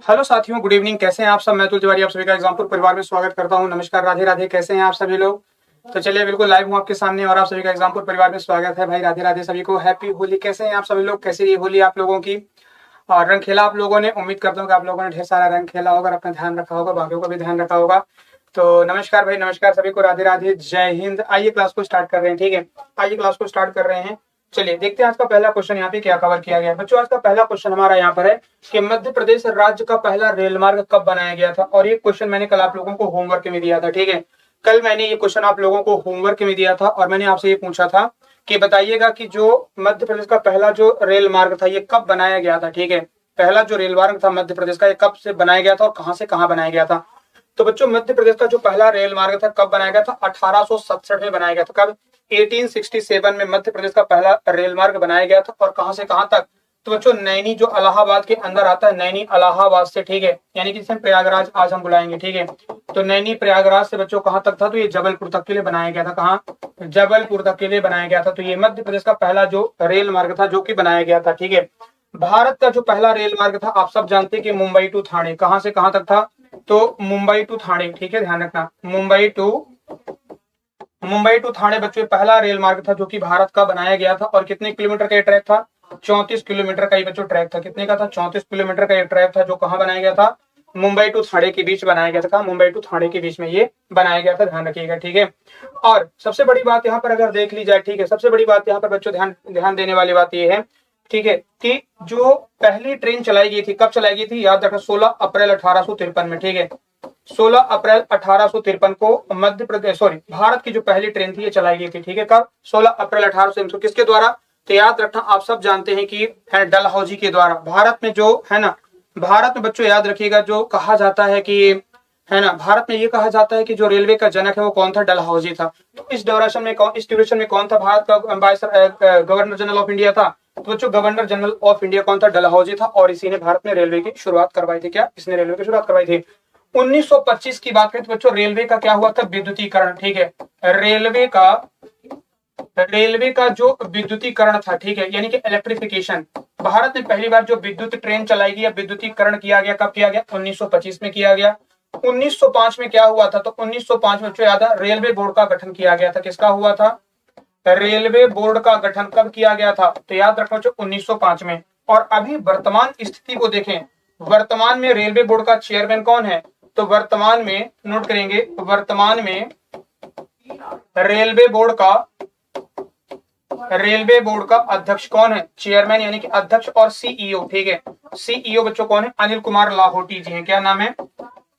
Hello साथियों, good evening. कैसे हैं आप सब? मैं अतुल तिवारी आप सभी का एग्जामपुर परिवार में स्वागत करता हूं। नमस्कार, राधे राधे। कैसे हैं आप सभी लोग? तो चलिए, बिल्कुल लाइव हूं आपके सामने और आप सभी का एग्जामपुर परिवार में स्वागत है। भाई राधे राधे सभी को। हैप्पी होली। कैसे हैं आप सभी लोग? कैसी रही होली आप लोगों की? और रंग खेला आप लोगों ने? उम्मीद करता हूँ कि आप लोगों ने ढेर सारा रंग खेला होगा, अपना ध्यान रखा होगा, बाकियों का भी ध्यान रखा होगा। तो नमस्कार भाई, नमस्कार सभी को। राधे राधे, जय हिंद। आइए क्लास को स्टार्ट कर रहे हैं। ठीक है, आइए क्लास को स्टार्ट कर रहे हैं। चलिए देखते हैं आज का पहला क्वेश्चन यहाँ पे क्या कवर किया गया है। बच्चों, आज का पहला क्वेश्चन हमारा यहाँ पर है कि मध्य प्रदेश राज्य का पहला रेल मार्ग कब बनाया गया था। और ये क्वेश्चन मैंने कल आप लोगों को होमवर्क में दिया था। ठीक है, कल मैंने ये क्वेश्चन आप लोगों को होमवर्क में दिया था और मैंने आपसे ये पूछा था कि बताइएगा कि जो मध्य प्रदेश का पहला जो रेल मार्ग था ये कब बनाया गया था। ठीक है, पहला जो रेल मार्ग था मध्य प्रदेश का, ये कब से बनाया गया था और कहां से कहां बनाया गया था। तो बच्चों, मध्य प्रदेश का जो पहला रेल मार्ग था कब बनाया गया था? 1867 में बनाया गया था। कब? 1867 में मध्य प्रदेश का पहला रेल मार्ग बनाया गया था। और कहां से कहां तक? तो बच्चों, नैनी जो इलाहाबाद के अंदर आता है, नैनी इलाहाबाद से, ठीक है, यानी कि जिसे प्रयागराज आज हम बुलाएंगे। ठीक है, तो नैनी प्रयागराज से बच्चों कहां तक था? तो ये जबलपुर तक के लिए बनाया गया था। कहां? जबलपुर तक के लिए बनाया गया था। तो ये मध्य प्रदेश का पहला जो रेल मार्ग था जो कि बनाया गया था। ठीक है, भारत का जो पहला रेल मार्ग था आप सब जानते हैं कि मुंबई टू ठाणे। कहां से कहां तक था? तो मुंबई टू ठाणे। ठीक है, ध्यान रखना, मुंबई टू ठाणे बच्चों पहला रेल मार्ग था जो कि भारत का बनाया गया था। और कितने किलोमीटर का ये ट्रैक था? 34 किलोमीटर का ये बच्चों ट्रैक था। कितने का था? 34 किलोमीटर का ये ट्रैक था जो कहां बनाया गया था? मुंबई टू ठाणे के बीच बनाया गया था। कहां? मुंबई टू ठाणे के बीच में ये बनाया गया था, ध्यान रखिएगा। ठीक है, और सबसे बड़ी बात यहाँ पर अगर देख ली जाए, ठीक है, सबसे बड़ी बात यहाँ पर बच्चों ध्यान ध्यान देने वाली बात ये है, ठीक है, कि जो पहली ट्रेन चलाई गई थी, कब चलाई गई थी? याद रखना, 16 अप्रैल 1853 में। ठीक है, 16 अप्रैल 1853 को मध्य प्रदेश, सॉरी, भारत की जो पहली ट्रेन थी ये चलाई गई थी। ठीक है, कब? 16 अप्रैल 1853। किसके द्वारा? तो याद रखना, आप सब जानते हैं कि है डलहौजी के द्वारा। भारत में जो है ना, भारत में बच्चों याद रखिएगा, जो कहा जाता है कि है ना, भारत में ये कहा जाता है कि जो रेलवे का जनक है वो कौन था? डलहौजी था। तो इस ड्यूरेशन में कौन था भारत का गवर्नर जनरल ऑफ इंडिया था? तो बच्चों, गवर्नर जनरल ऑफ इंडिया कौन था? डलहौजी था। और इसी ने भारत में रेलवे की शुरुआत करवाई थी। क्या? इसने रेलवे की शुरुआत करवाई थी। 1925 की बात करें तो बच्चों, रेलवे का क्या हुआ था? विद्युतीकरण। ठीक है, रेलवे का जो विद्युतीकरण था, ठीक है, यानी कि इलेक्ट्रिफिकेशन। भारत में पहली बार जो विद्युत ट्रेन चलाई गई या विद्युतीकरण किया गया, कब किया गया? 1925 में किया गया। 1905 में क्या हुआ था? तो 1905 में बच्चों याद है, रेलवे बोर्ड का गठन किया गया था। किसका हुआ था? रेलवे बोर्ड का गठन कब किया गया था? तो याद रखना बच्चों, 1905 में। और अभी वर्तमान स्थिति को देखें, वर्तमान में रेलवे बोर्ड का चेयरमैन कौन है? तो वर्तमान में नोट करेंगे, वर्तमान में रेलवे बोर्ड का अध्यक्ष कौन है? चेयरमैन यानी कि अध्यक्ष और सीईओ। ठीक है, सीईओ बच्चों कौन है? अनिल कुमार लाहोटी जी हैं। क्या नाम है?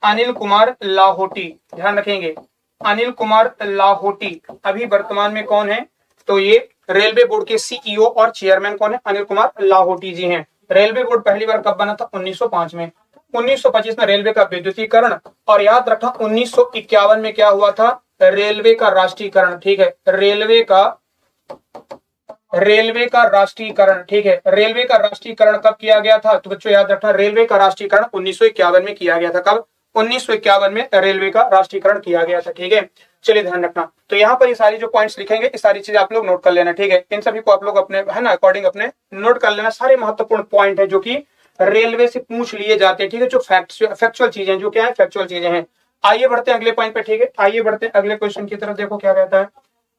अनिल कुमार लाहोटी, ध्यान रखेंगे, अनिल कुमार लाहोटी अभी वर्तमान में कौन है? तो ये रेलवे बोर्ड के सीईओ और चेयरमैन कौन है? अनिल कुमार लाहोटी जी हैं। रेलवे बोर्ड पहली बार कब बना था? 1905 में। 1925 में रेलवे का विद्युतीकरण। और याद रखना, 1951 में क्या हुआ था? रेलवे का राष्ट्रीयकरण। ठीक है, रेलवे का राष्ट्रीयकरण। ठीक है, रेलवे का राष्ट्रीयकरण कब किया गया था? तो बच्चों याद रखना, रेलवे का राष्ट्रीयकरण 1951 में किया गया था। कब? 1951 में रेलवे का राष्ट्रीयकरण किया गया था। ठीक है, चलिए ध्यान रखना। तो यहाँ पर ये सारी जो पॉइंट्स लिखेंगे, ये सारी चीजें आप लोग नोट कर लेना। ठीक है, इन सभी को आप लोग अपने है ना अकॉर्डिंग अपने नोट कर लेना। सारे महत्वपूर्ण पॉइंट है जो कि रेलवे से पूछ लिए जाते हैं। ठीक है, जो फैक्चुअल चीजें, जो क्या है? फैक्चुअल चीजें हैं। आइए बढ़ते हैं अगले पॉइंट पे। ठीक है, आइए बढ़ते हैं अगले क्वेश्चन की तरफ। देखो क्या कहता है,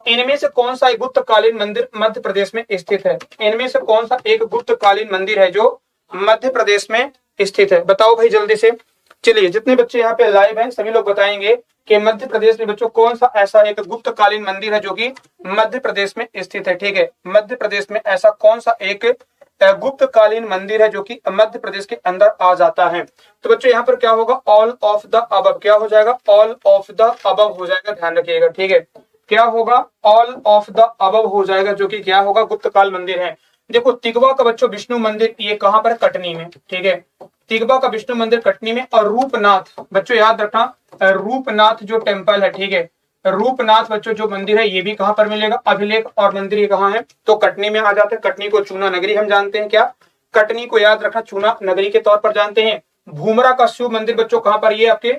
इनमें से कौन सा एक गुप्तकालीन मंदिर मध्य प्रदेश में स्थित है? इनमें से कौन सा एक गुप्तकालीन मंदिर है जो मध्य प्रदेश में स्थित है? बताओ भाई जल्दी से। चलिए, जितने बच्चे यहाँ पे लाइव हैं सभी लोग बताएंगे कि मध्य प्रदेश में बच्चों कौन सा ऐसा एक गुप्तकालीन मंदिर है जो कि मध्य प्रदेश में स्थित है। ठीक है, मध्य प्रदेश में ऐसा कौन सा एक गुप्तकालीन मंदिर है जो कि मध्य प्रदेश के अंदर आ जाता है? तो बच्चों यहाँ पर क्या होगा? All of the above. क्या हो जाएगा? ऑल ऑफ द अबव हो जाएगा, ध्यान रखिएगा। ठीक है, क्या होगा? ऑल ऑफ द अबव हो जाएगा, जो कि क्या होगा? गुप्तकाल मंदिर है। देखो, तिगवा का बच्चों विष्णु मंदिर ये कहां पर? कटनी में। ठीक है, तिगवा का विष्णु मंदिर कटनी में। और रूपनाथ बच्चों याद रखना, रूपनाथ जो टेम्पल है, ठीक है, रूपनाथ बच्चों जो मंदिर है ये भी कहां पर मिलेगा? अभिलेख और मंदिर ये कहां है? तो कटनी में आ जाते हैं। कटनी को चूना नगरी हम जानते हैं। क्या? कटनी को याद रखना चूना नगरी के तौर पर जानते हैं। भूमरा का शिव मंदिर बच्चों कहां पर? ये आपके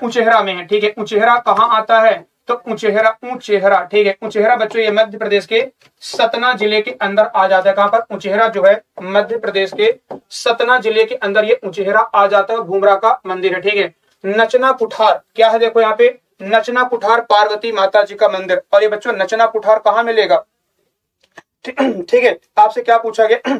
उचेहरा में है। ठीक है, उचेहरा कहां आता है? तो ऊंचेहरा, ऊंचेहरा, ठीक है। ऊंचेहरा बच्चों ये मध्य प्रदेश के सतना जिले के अंदर आ जाता है। कहां पर? ऊंचेहरा जो है मध्य प्रदेश के सतना जिले के अंदर ये ऊंचेहरा आ जाता है। भूमरा का मंदिर है, ठीक है। नचना कुठार क्या है? देखो यहाँ पे नचना कुठार पार्वती माता जी का मंदिर। और ये बच्चों नचना कुठार कहाँ मिलेगा? ठीक है, आपसे क्या पूछा गया?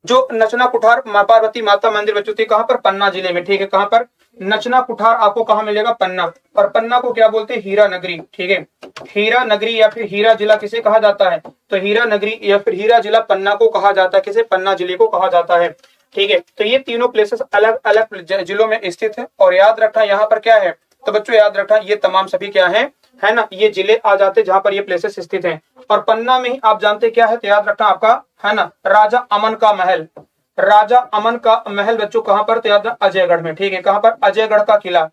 जो नचना कुठार पार्वती माता मंदिर बच्चों थी कहां पर? पन्ना जिले में, ठीक है। कहां पर? नचना कुठार आपको कहां मिलेगा? पन्ना। और पन्ना को क्या बोलते हैं? हीरा नगरी, ठीक है। हीरा नगरी या फिर हीरा जिला किसे कहा जाता है? तो हीरा नगरी या फिर हीरा जिला पन्ना को कहा जाता है। किसे? पन्ना जिले को कहा जाता है, ठीक है। तो ये तीनों प्लेसेस अलग अलग जिलों में स्थित है। और याद रखना यहाँ पर क्या है? तो बच्चों याद रखना ये तमाम सभी क्या है ना, ये जिले आ जाते जहां पर ये प्लेसेस स्थित हैं। और पन्ना में ही आप जानते क्या है? तो याद रखना आपका है ना राजा अमन का महल। राजा अमन का महल बच्चों कहां पर? तो याद रखना अजयगढ़ में, ठीक है। कहां पर? अजयगढ़ का किला।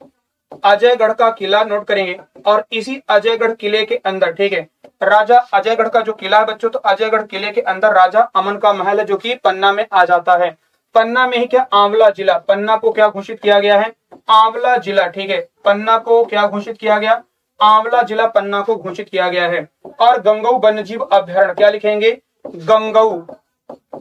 अजयगढ़ का किला नोट करेंगे। और इसी अजयगढ़ किले के अंदर, ठीक है, राजा अजयगढ़ का जो किला है बच्चों, तो अजयगढ़ किले के अंदर राजा अमन का महल है जो कि पन्ना में आ जाता है। पन्ना में ही क्या? आंवला जिला। पन्ना को क्या घोषित किया गया है? आंवला जिला, ठीक है। पन्ना को क्या घोषित किया गया? आंवला जिला पन्ना को घोषित किया गया है। और गंगऊ वन्यजीव अभ्यारण्य क्या लिखेंगे? गंगऊ,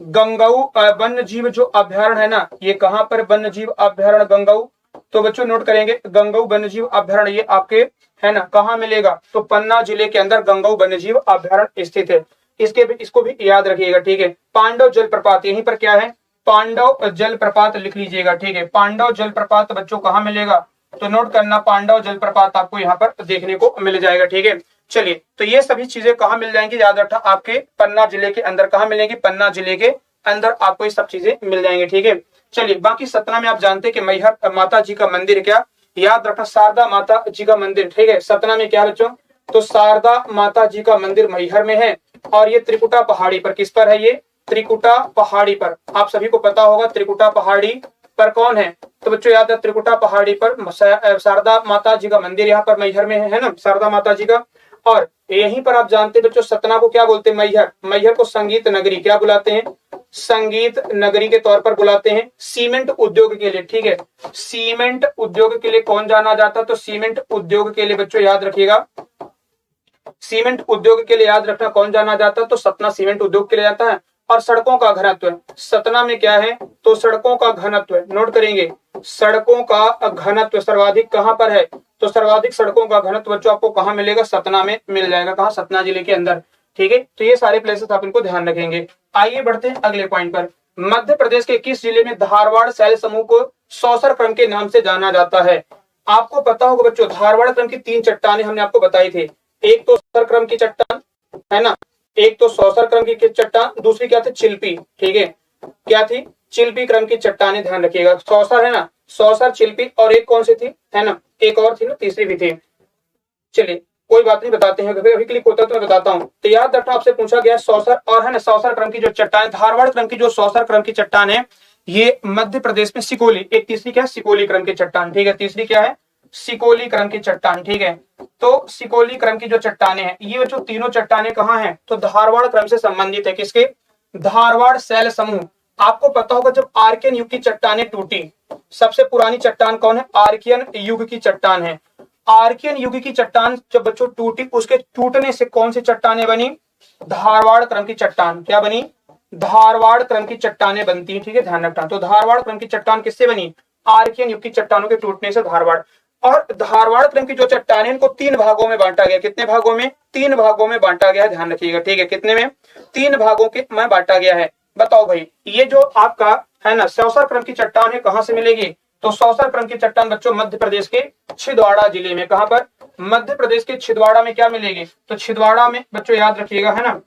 गंगऊ वन्यजीव जो अभ्यारण्य है ना, ये कहां पर वन्यजीव अभ्यारण्य गंगऊ? तो बच्चों नोट करेंगे गंगऊ वन्यजीव अभ्यारण्य ये आपके है ना कहां मिलेगा? तो पन्ना जिले के अंदर गंगऊ वन्यजीव अभ्यारण्य स्थित है। इसको भी याद रखिएगा, ठीक है। पांडव जलप्रपात यहीं पर क्या है? पांडव जलप्रपात लिख लीजिएगा, ठीक है। पांडव जलप्रपात बच्चों कहां मिलेगा? तो नोट करना पांडव जलप्रपात आपको यहाँ पर देखने को मिल जाएगा, ठीक है। चलिए, तो ये सभी चीजें कहाँ मिल जाएंगी? याद रखना आपके पन्ना जिले के अंदर। कहाँ मिलेंगी? पन्ना जिले के अंदर आपको ये सब चीजें मिल जाएंगी, ठीक है। चलिए, बाकी सतना में आप जानते हैं कि मैहर माता जी का मंदिर क्या? याद रखना शारदा माता जी का मंदिर, ठीक है। सतना में क्या बच्चों? तो शारदा माता जी का मंदिर मैहर में है। और ये त्रिकुटा पहाड़ी पर, किस पर है ये? त्रिकुटा पहाड़ी पर। आप सभी को पता होगा त्रिकुटा पहाड़ी पर कौन है? तो बच्चों याद है त्रिकुटा पहाड़ी पर शारदा माता जी का मंदिर यहाँ पर मैहर में है ना, शारदा माता जी का। और यहीं पर आप जानते हैं बच्चों सतना को क्या बोलते हैं? मैहर। मैहर को संगीत नगरी क्या बुलाते हैं? संगीत नगरी के तौर पर बुलाते हैं। सीमेंट उद्योग के लिए, ठीक है। सीमेंट उद्योग के लिए कौन जाना जाता है? तो सीमेंट उद्योग के लिए बच्चों याद रखिएगा, सीमेंट उद्योग के लिए याद रखना कौन जाना जाता है? तो सतना सीमेंट उद्योग के लिए जाता है। और सड़कों का घनत्व सतना में क्या है? तो सड़कों का घनत्व नोट करेंगे। सड़कों का घनत्व सर्वाधिक कहां पर है? तो सर्वाधिक सड़कों का घनत्व बच्चों आपको कहां मिलेगा? सतना में मिल जाएगा। कहां? सतना जिले के अंदर, ठीक है। तो ये सारे प्लेसेस आप इनको ध्यान रखेंगे। आइए बढ़ते हैं अगले पॉइंट पर। मध्य प्रदेश के किस जिले में धारवाड़ शैल समूह को सौसर क्रम के नाम से जाना जाता है? आपको पता होगा बच्चों धारवाड़ क्रम की 3 चट्टानें हमने आपको बताई थी। एक तो सौसर क्रम की चट्टान है ना, एक तो सौसर क्रम की चट्टान, दूसरी क्या थी? चिल्पी, ठीक है। क्या थी? चिल्पी क्रम की चट्टानें, ध्यान रखिएगा। सौसर है ना, सौसर, चिल्पी, और एक कौन सी थी है ना, एक और थी ना, तीसरी भी थी। चलिए कोई बात नहीं, बताते हैं, अभी क्लिक होता है तो मैं बताता हूँ। तो याद रखना आपसे पूछा गया सौसर और है ना सौसर क्रम की जो चट्टान, धारवाड़ क्रम की जो सौसर क्रम की चट्टान है ये मध्य प्रदेश में सिकोली, एक तीसरी क्या है? सिकोली क्रम की चट्टान, ठीक है। तीसरी क्या है? सिकोली क्रम की चट्टान, ठीक है। तो सिकोली क्रम की जो चट्टाने हैं ये जो तीनों चट्टाने कहाँ हैं? तो धारवाड़ क्रम से संबंधित है। किसके? धारवाड़ शैल समूह। आपको पता होगा जब आर्कियन युग की चट्टाने टूटी, सबसे पुरानी चट्टान कौन है? आर्कियन युग की चट्टान है। आर्कियन युग की चट्टान जब बच्चों टूटी, उसके टूटने से कौन सी चट्टाने बनी? धारवाड़ क्रम की चट्टान। क्या बनी? धारवाड़ क्रम की चट्टाने बनती है, ठीक है, ध्यान रखना। तो धारवाड़ क्रम की चट्टान किससे बनी? आर्कियन युग की चट्टानों के टूटने से धारवाड़। और धारवाड़ क्रम की जो चट्टान है इनको 3 भागों में बांटा गया। कितने भागों में? 3 भागों में बांटा गया है, ध्यान रखिएगा, ठीक है। कितने में? 3 भागों के में बांटा गया है। बताओ भाई, ये जो आपका है ना सौसर क्रम की चट्टान है कहां से मिलेगी? तो सौसर क्रम की चट्टान बच्चों मध्य प्रदेश के छिंदवाड़ा जिले में। कहां पर? मध्य प्रदेश के छिंदवाड़ा में क्या मिलेगी? तो छिंदवाड़ा में बच्चों याद रखिएगा है ना,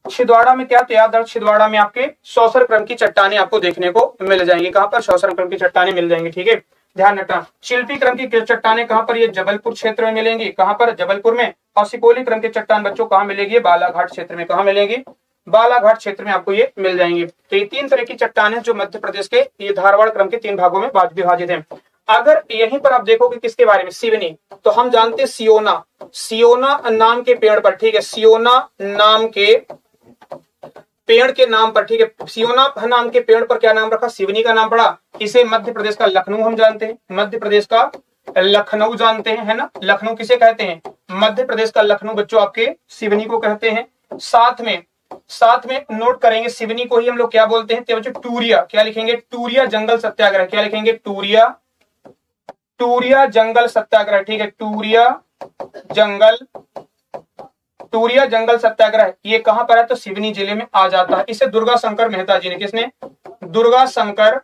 छिंदवाड़ा में क्या? तो याद रख छिंदवाड़ा में आपके सौसर क्रम की चट्टाने आपको देखने को मिल जाएंगी। कहां पर? सौसर क्रम की चट्टाने मिल जाएंगी, ठीक है, ध्यान रखना। शिल्पी क्रम की चट्टाने कहां पर? ये जबलपुर क्षेत्र में मिलेंगी। कहां पर? जबलपुर में। और सिकोली क्रम की चट्टान बच्चों कहां मिलेगी? बालाघाट क्षेत्र में। कहां मिलेगी? बालाघाट क्षेत्र में आपको ये मिल जाएंगी। तो ये 3 तरह की चट्टान है जो मध्य प्रदेश के ये धारवाड़ क्रम के 3 भागों में विभाजित है। अगर यहीं पर आप देखोगे किसके बारे में? सिवनी। तो हम जानते हैं सियोना, सियोना नाम के पेड़ पर, ठीक है, सियोना नाम के पेड़ के नाम पर, ठीक है, सियोना नाम के पेड़ पर क्या नाम रखा? सिवनी का नाम पड़ा। इसे मध्य प्रदेश का लखनऊ हम जानते हैं, मध्य प्रदेश का लखनऊ जानते हैं, है ना। लखनऊ किसे कहते हैं? मध्य प्रदेश का लखनऊ बच्चों आपके सिवनी को कहते हैं। साथ में नोट करेंगे सिवनी को ही हम लोग क्या बोलते हैं? तो बच्चों टूरिया, क्या लिखेंगे? टूरिया जंगल सत्याग्रह। क्या लिखेंगे? टूरिया जंगल सत्याग्रह, ठीक है। टूरिया जंगल सत्याग्रह ये कहां पर है? तो सिवनी जिले में आ जाता है। इसे दुर्गा शंकर मेहता जी ने, किसने? दुर्गा शंकर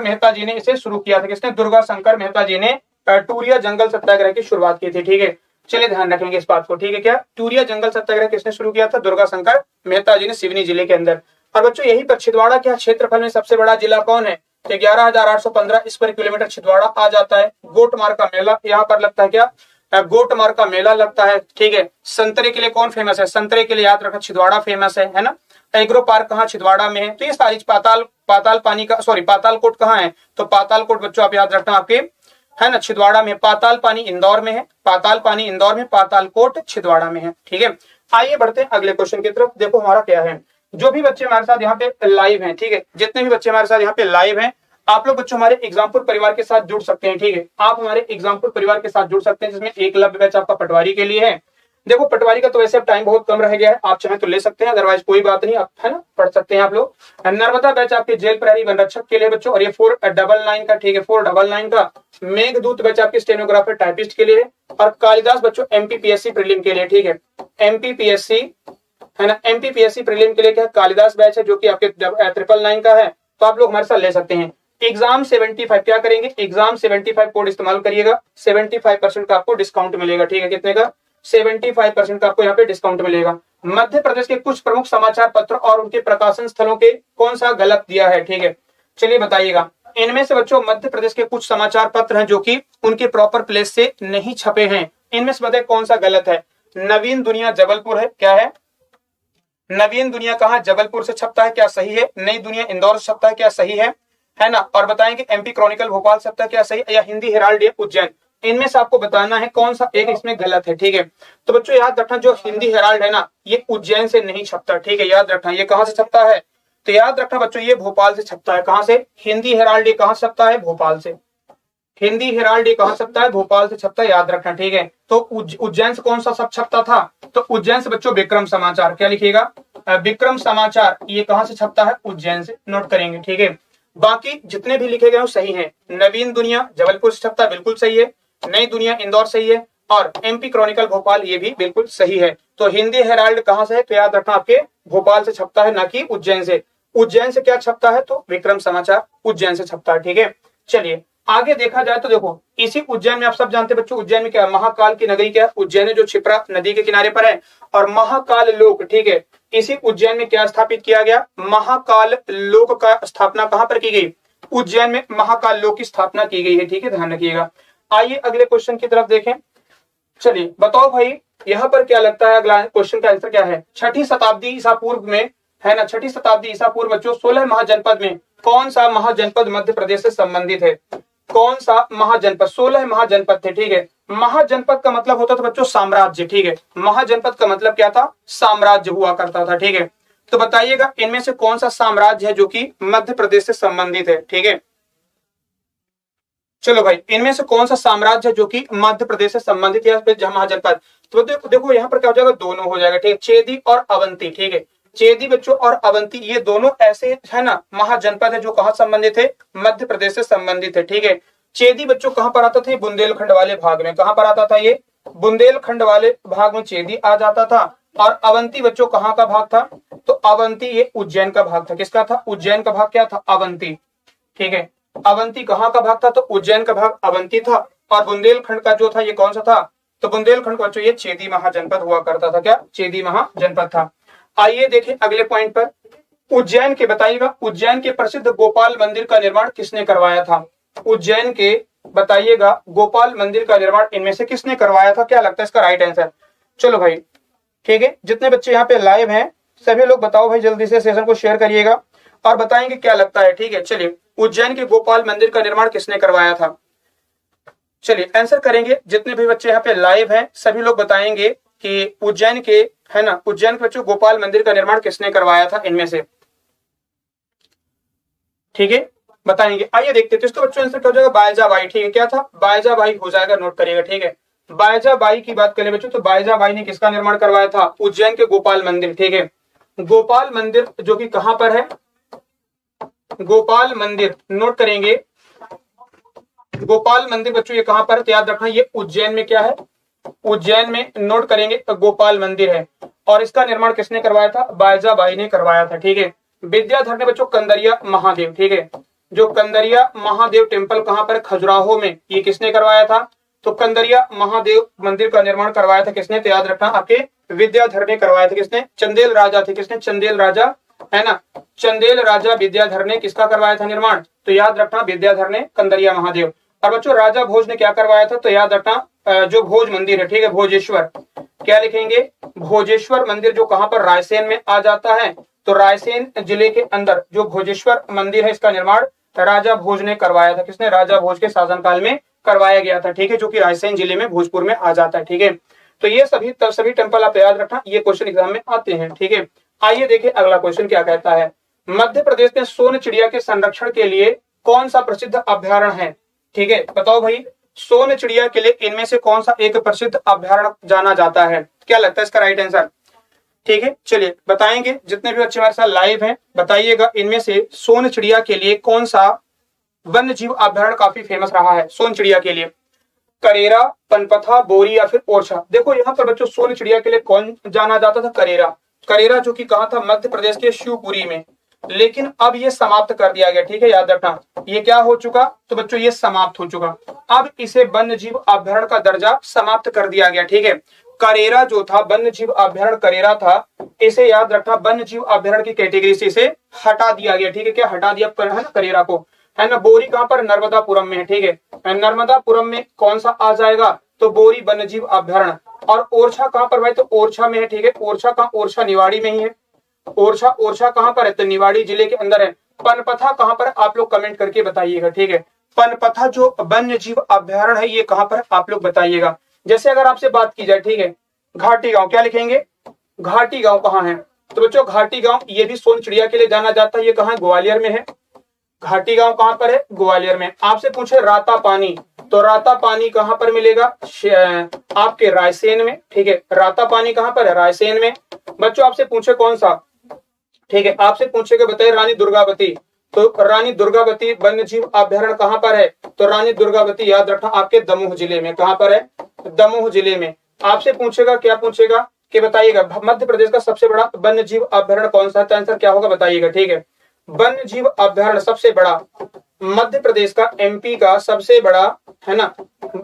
मेहता जी ने इसे शुरू किया था। किसने? दुर्गा शंकर मेहता जी ने टूरिया जंगल सत्याग्रह की शुरुआत की थी, ठीक है। चलिए ध्यान रखेंगे इस बात को, ठीक है। क्या टूरिया जंगल सत्याग्रह किसने शुरू किया था? दुर्गा शंकर मेहता जी ने, सिवनी जिले के अंदर। और बच्चों यही पर छिंदवाड़ा क्या क्षेत्रफल में सबसे बड़ा जिला कौन है? 11,815 स्क्वायर किलोमीटर छिंदवाड़ा आ जाता है। गोटमार का मेला यहाँ पर लगता है। क्या गोटमार का मेला लगता है, ठीक है। संतरे के लिए कौन फेमस है? संतरे के लिए याद रखा छिंदवाड़ा फेमस है ना। एग्रो पार्क कहाँ? छिंदवाड़ा में है। तो ये सारी पातालकोट कहाँ है? तो पातालकोट बच्चों आप याद रखना आपके, है ना, छिंदवाड़ा में। पाताल पानी इंदौर में है, पातालकोट छिंदवाड़ा में है, ठीक है। आइए बढ़ते हैं अगले क्वेश्चन की तरफ। देखो हमारा क्या है, जो भी बच्चे हमारे साथ यहाँ पे लाइव हैं, ठीक है, जितने भी बच्चे हमारे साथ यहाँ पे लाइव हैं, आप लोग बच्चों हमारे एग्जामपुर परिवार के साथ जुड़ सकते हैं, ठीक है। आप हमारे एग्जामपुर परिवार के साथ जुड़ सकते हैं, जिसमें एकलव्य बैच आपका पटवारी के लिए है। देखो पटवारी का तो वैसे अब टाइम बहुत कम रह गया है, आप चाहें तो ले सकते हैं, अदरवाइज कोई बात नहीं, आप है ना पढ़ सकते हैं आप लोग। नर्मदा बैच आपके जेल प्रहरी वन रक्षक के लिए बच्चों, और ये 499 का, ठीक है, 499 का। मेघदूत बैच आपके स्टेनोग्राफर टाइपिस्ट के लिए, और कालिदास बच्चों एमपीपीएससी प्रीलिम के लिए, ठीक है। एमपीपीएससी है ना, एमपीपीएससी प्रीलिम के लिए क्या कालिदास बैच है, जो कि आपके 999 का है, तो आप लोग हमारे साथ ले सकते हैं। एग्जाम 75 क्या करेंगे? एग्जाम 75 कोड इस्तेमाल करिएगा, 75% का आपको डिस्काउंट मिलेगा, ठीक है। कितने का? 75% का आपको यहाँ पे डिस्काउंट मिलेगा। मध्य प्रदेश के कुछ प्रमुख समाचार पत्र और उनके प्रकाशन स्थलों के कौन सा गलत दिया है, ठीक है, चलिए बताइएगा। इनमें से बच्चों मध्य प्रदेश के कुछ समाचार पत्र हैं जो कि उनके प्रॉपर प्लेस से नहीं छपे हैं, इनमें से बताइए कौन सा गलत है। नवीन दुनिया जबलपुर है, क्या है? नवीन दुनिया कहाँ? जबलपुर से छपता है, क्या सही है? नई दुनिया इंदौर से छपता है, क्या सही है ना। और बताएंगे एमपी क्रॉनिकल भोपाल छपता है, क्या सही, या हिंदी हेराल्ड उज्जैन, इनमें से आपको बताना है कौन सा एक इसमें गलत है, ठीक है। तो बच्चों याद रखना, जो हिंदी हेराल्ड है ना, ये उज्जैन से नहीं छपता, ठीक है, याद रखना। ये कहां से छपता है? तो याद रखना बच्चों, ये भोपाल से छपता है। कहां से? हिंदी हेराल्ड कहां छपता है? भोपाल से। हिंदी हेराल्ड कहां छपता है? भोपाल से छपता है, याद रखना, ठीक है। तो उज्जैन से कौन सा सब छपता था? तो उज्जैन से बच्चों विक्रम समाचार, क्या लिखिएगा? विक्रम समाचार, ये कहां से छपता है? उज्जैन से, नोट करेंगे, ठीक है। बाकी जितने भी लिखे गए वो सही है। नवीन दुनिया जबलपुर से छपता है, बिल्कुल सही है। नई दुनिया इंदौर सही है, और एमपी क्रॉनिकल भोपाल ये भी बिल्कुल सही है। तो हिंदी हेराल्ड कहां से है? तो याद रखना आपके भोपाल से छपता है, ना कि उज्जैन से। उज्जैन से क्या छपता है? तो विक्रम समाचार उज्जैन से छपता है, ठीक है। चलिए आगे देखा जाए तो देखो, इसी उज्जैन में आप सब जानते हैं बच्चों, उज्जैन में क्या? महाकाल की नगरी क्या? उज्जैन है, जो क्षिप्रा नदी के किनारे पर है। और महाकाल लोक, ठीक है, इसी उज्जैन में क्या स्थापित किया गया? महाकाल लोक का स्थापना कहां पर की गई? उज्जैन में महाकाल लोक की स्थापना की गई है, ठीक है, ध्यान रखिएगा। आइए अगले क्वेश्चन की तरफ देखें। चलिए बताओ भाई, यहाँ पर क्या लगता है अगला क्वेश्चन का आंसर क्या है? 6ठी शताब्दी ईसा पूर्व में, है ना, 6ठी शताब्दी ईसा पूर्व बच्चों 16 महाजनपद में कौन सा महाजनपद मध्य प्रदेश से संबंधित है? कौन सा महाजनपद? 16 महाजनपद थे, ठीक है। महाजनपद का मतलब होता था बच्चों साम्राज्य, ठीक है। महाजनपद का मतलब क्या था? साम्राज्य हुआ करता था, ठीक है। तो बताइएगा इनमें से कौन सा साम्राज्य है जो कि मध्य प्रदेश से संबंधित है, ठीक है। चलो भाई, इनमें से कौन सा साम्राज्य है जो कि मध्य प्रदेश से संबंधित है महाजनपद? तो देखो यहाँ पर क्या हो जाएगा? दोनों हो जाएगा, ठीक। चेदी और अवंती, ठीक है। चेदी बच्चों और अवंती ये दोनों ऐसे है ना महाजनपद है जो कहां संबंधित है? मध्य प्रदेश से संबंधित है, ठीक है। चेदी बच्चों कहां पर आता था? बुंदेलखंड वाले भाग में। कहां पर आता था? ये बुंदेलखंड वाले भाग में चेदी आ जाता था। और अवंती बच्चों कहां का भाग था? तो अवंती ये उज्जैन का भाग था। किसका था? उज्जैन का भाग क्या था? अवंती, ठीक है। अवंती कहां का भाग था? तो उज्जैन का भाग अवंती था। और बुंदेलखंड का जो था ये कौन सा था? तो बुंदेलखंड का बच्चों ये चेदी महाजनपद हुआ करता था। क्या? चेदी महाजनपद था। आइए देखें अगले पॉइंट पर। उज्जैन के बताइएगा, उज्जैन के प्रसिद्ध गोपाल मंदिर का निर्माण किसने करवाया था? उज्जैन के बताइएगा गोपाल मंदिर का निर्माण इनमें से किसने करवाया था? क्या लगता है इसका राइट आंसर? चलो भाई, ठीक है, जितने बच्चे यहाँ पे लाइव हैं सभी लोग बताओ भाई, जल्दी से सेशन को शेयर करिएगा और बताएंगे क्या लगता है, ठीक है। चलिए, उज्जैन के गोपाल मंदिर का निर्माण किसने करवाया था? चलिए आंसर करेंगे, जितने भी बच्चे यहाँ पे लाइव हैं सभी लोग बताएंगे कि उज्जैन के, है ना, उज्जैन के बच्चों गोपाल मंदिर का निर्माण किसने करवाया था इनमें से, ठीक है। बताएंगे। आइए देखते हैं, तो इसका बच्चों आंसर क्या हो जाएगा, बायजाबाई। ठीक है, क्या था, बायजाबाई हो जाएगा, नोट करिएगा। ठीक है, बायजाबाई की बात करें बच्चों, तो बायजाबाई ने किसका निर्माण करवाया था, उज्जैन के गोपाल मंदिर। ठीक है, गोपाल मंदिर जो कि कहां पर है, गोपाल मंदिर, नोट करेंगे, गोपाल मंदिर बच्चों ये कहां पर है, तो याद रखना ये उज्जैन में क्या है, उज्जैन में, नोट करेंगे, गोपाल मंदिर है। और इसका निर्माण किसने करवाया था, बायजाबाई ने करवाया था। ठीक है, विद्याधर ने बच्चों कंदरिया महादेव, ठीक है, जो कंदरिया महादेव टेम्पल कहां पर, खजुराहो में, ये किसने करवाया था, तो कंदरिया महादेव मंदिर का निर्माण करवाया था किसने, तो याद रखना आपके विद्याधर ने करवाया था। किसने, चंदेल राजा थे, किसने, चंदेल राजा, है ना, चंदेल राजा विद्याधर ने किसका करवाया था निर्माण, तो याद रखना विद्याधर ने कंदरिया महादेव। और बच्चों राजा भोज ने क्या करवाया था, तो याद रखना जो भोज मंदिर है, ठीक है, भोजेश्वर, क्या लिखेंगे, भोजेश्वर मंदिर जो कहां पर, रायसेन में आ जाता है। तो रायसेन जिले के अंदर जो भोजेश्वर मंदिर है, इसका निर्माण राजा भोज ने करवाया था। किसने, राजा भोज के शासनकाल में करवाया गया था। ठीक है, जो कि रायसेन जिले में भोजपुर में आ जाता है। ठीक है, तो ये सभी टेम्पल आप याद रखना, ये क्वेश्चन एग्जाम में आते हैं। ठीक है, आइए देखिए अगला क्वेश्चन क्या कहता है, मध्य प्रदेश में सोन चिड़िया के संरक्षण के लिए कौन सा प्रसिद्ध अभ्यारण्य है। ठीक है, बताओ भाई, सोन चिड़िया के लिए इनमें से कौन सा एक प्रसिद्ध अभ्यारण्य जाना जाता है, क्या लगता है इसका राइट आंसर। ठीक है, चलिए बताएंगे, जितने भी बच्चे हमारे साथ लाइव हैं बताइएगा, इनमें से सोन चिड़िया के लिए कौन सा वन्य जीव अभ्यारण्य काफी फेमस रहा है सोन चिड़िया के लिए, करेरा, पनपथा, बोरी या फिर ओरछा। देखो यहाँ पर बच्चों सोन चिड़िया के लिए कौन जाना जाता था, करेरा, करेरा जो कि कहा था, मध्य प्रदेश के शिवपुरी में, लेकिन अब ये समाप्त कर दिया गया। ठीक है, याद रखना ये क्या हो चुका, तो बच्चों ये समाप्त हो चुका, अब इसे वन्य जीव अभ्यारण्य का दर्जा समाप्त कर दिया गया। ठीक है, करेरा जो था वन्य जीव अभ्यारण्य करेरा था, इसे याद रखना वन्य जीव अभ्यारण्य की कैटेगरी से इसे हटा दिया गया। ठीक है, क्या हटा दिया है ना करेरा को, है ना। बोरी कहां पर, नर्मदापुरम में है। ठीक है, नर्मदापुरम में कौन सा आ जाएगा, तो बोरी वन्य जीव अभ्यारण्य। और ओरछा कहां पर भाई, तो ओरछा में है। ठीक है, ओरछा कहां, ओरछा निवाड़ी में ही है, ओरछा कहां पर है, तो निवाड़ी जिले के अंदर है। पनपथा कहां पर, आप लोग कमेंट करके बताइएगा। ठीक है, पनपथा जो वन्य जीव अभ्यारण्य है ये कहां पर, आप लोग बताइएगा। जैसे अगर आपसे बात की जाए, ठीक है, घाटी गांव, क्या लिखेंगे, घाटी गांव कहां है, तो बच्चों घाटी गांव ये भी सोन चिड़िया के लिए जाना जाता है, ये कहां है, ग्वालियर में है। घाटी गांव कहां पर है, ग्वालियर में। आपसे पूछे राता पानी, तो राता पानी कहां पर मिलेगा, आपके रायसेन में। ठीक है, राता पानी कहां पर है, रायसेन में। बच्चों आपसे पूछे कौन सा, ठीक है, आपसे पूछेगा बताइए रानी दुर्गावती, तो रानी दुर्गावती वन्य जीव अभ्यारण्य कहां पर है, तो रानी दुर्गावती याद रखना आपके दमोह जिले में, कहां पर है, दमोह जिले में। आपसे पूछेगा, क्या पूछेगा कि बताइएगा मध्य प्रदेश का सबसे बड़ा वन्य जीव अभ्यारण्य कौन सा है, तो आंसर क्या होगा बताइएगा। ठीक है, वन्य जीव अभ्यारण्य सबसे बड़ा मध्य प्रदेश का, एमपी का सबसे बड़ा, है ना,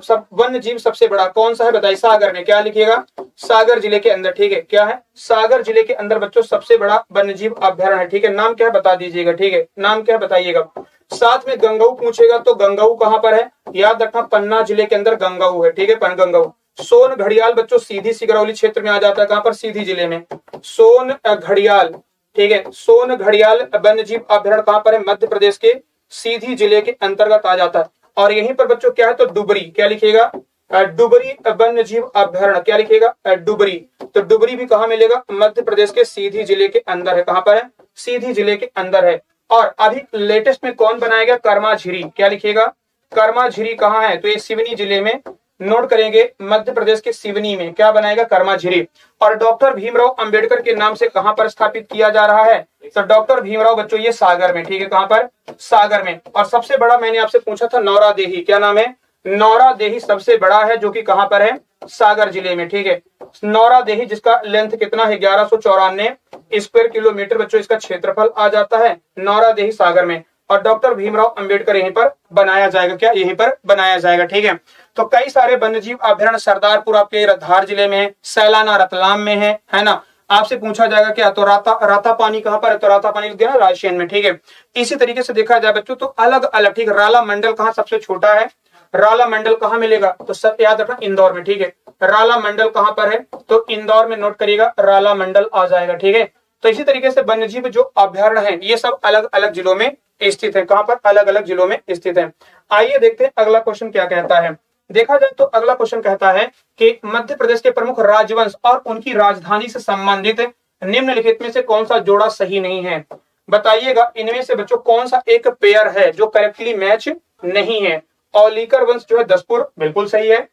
सब वन्य जीव सबसे बड़ा कौन सा है बताइए, सागर में, क्या लिखिएगा, सागर जिले के अंदर। ठीक है, क्या है, सागर जिले के अंदर बच्चों सबसे बड़ा वन्य जीव अभ्यारण्य है। ठीक है, नाम क्या है बता दीजिएगा। ठीक है, नाम क्या है बताइएगा। साथ में गंगऊ पूछेगा, तो गंगऊ कहां पर है, याद रखना पन्ना जिले के अंदर गंगऊ है। ठीक है, गंगऊ। सोन घड़ियाल बच्चों सीधी सिगरौली क्षेत्र में आ जाता है, कहां पर, सीधी जिले में, सोन घड़ियाल। ठीक है, सोन घड़ियाल वन्य जीव अभ्यारण्य कहां पर है, मध्य प्रदेश के सीधी जिले के अंतर्गत आ जाता है। और यहीं पर बच्चों क्या है, तो डुबरी, क्या लिखिएगा, डुबरी वन्य जीव अभ्यारण्य, क्या लिखिएगा, डुबरी। तो डुबरी भी कहां मिलेगा, मध्य प्रदेश के सीधी जिले के अंदर है, कहां पर है, सीधी जिले के अंदर है। और अभी लेटेस्ट में कौन बनाया गया, कर्माझिरी, क्या लिखिएगा, कर्माझिरी कहां है, तो ये सिवनी जिले में, नोट करेंगे, मध्य प्रदेश के सिवनी में क्या बनाएगा, कर्माझिरी। और डॉक्टर भीमराव अंबेडकर के नाम से कहां पर स्थापित किया जा रहा है, तो डॉक्टर भीमराव बच्चों ये सागर में। ठीक है, कहां पर, सागर में। और सबसे बड़ा मैंने आपसे पूछा था नौरादेही, क्या नाम है, नौरादेही सबसे बड़ा है, जो कि कहां पर है, सागर जिले में। ठीक है, नौरादेही जिसका लेंथ कितना है, 1194 स्क्वायर किलोमीटर बच्चों इसका क्षेत्रफल आ जाता है, नौरादेही सागर में। और डॉक्टर भीमराव अंबेडकर यहीं पर बनाया जाएगा, क्या यहीं पर बनाया जाएगा। ठीक है, तो कई सारे वन्यजीव अभ्यारण्य सरदारपुर आपके धार जिले में है, सैलाना रतलाम में है ना। आपसे पूछा जाएगा क्या, तो राता पानी कहां पर है, तो राता पानी दिया रायसेन में। ठीक है, इसी तरीके से देखा जाए बच्चों तो अलग अलग, ठीक है, राला मंडल कहां सबसे छोटा है, राला मंडल कहां मिलेगा, तो सब याद रखना इंदौर में। ठीक है, राला मंडल कहां पर है, तो इंदौर में, नोट करिएगा, राला मंडल आ जाएगा। ठीक है, तो इसी तरीके से वन्यजीव जो अभ्यारण्य है ये सब अलग अलग जिलों में स्थित है, कहां पर, अलग अलग जिलों में स्थित है। आइए देखते हैं अगला क्वेश्चन क्या कहता है। देखा जाए तो अगला क्वेश्चन कहता है कि मध्य प्रदेश के प्रमुख राजवंश और उनकी राजधानी से संबंधित निम्नलिखित में से कौन सा जोड़ा सही नहीं है। बताइएगा इनमें से बच्चों कौन सा एक पेयर है जो करेक्टली मैच नहीं है। औलिकर वंश जो है दसपुर, बिल्कुल सही है।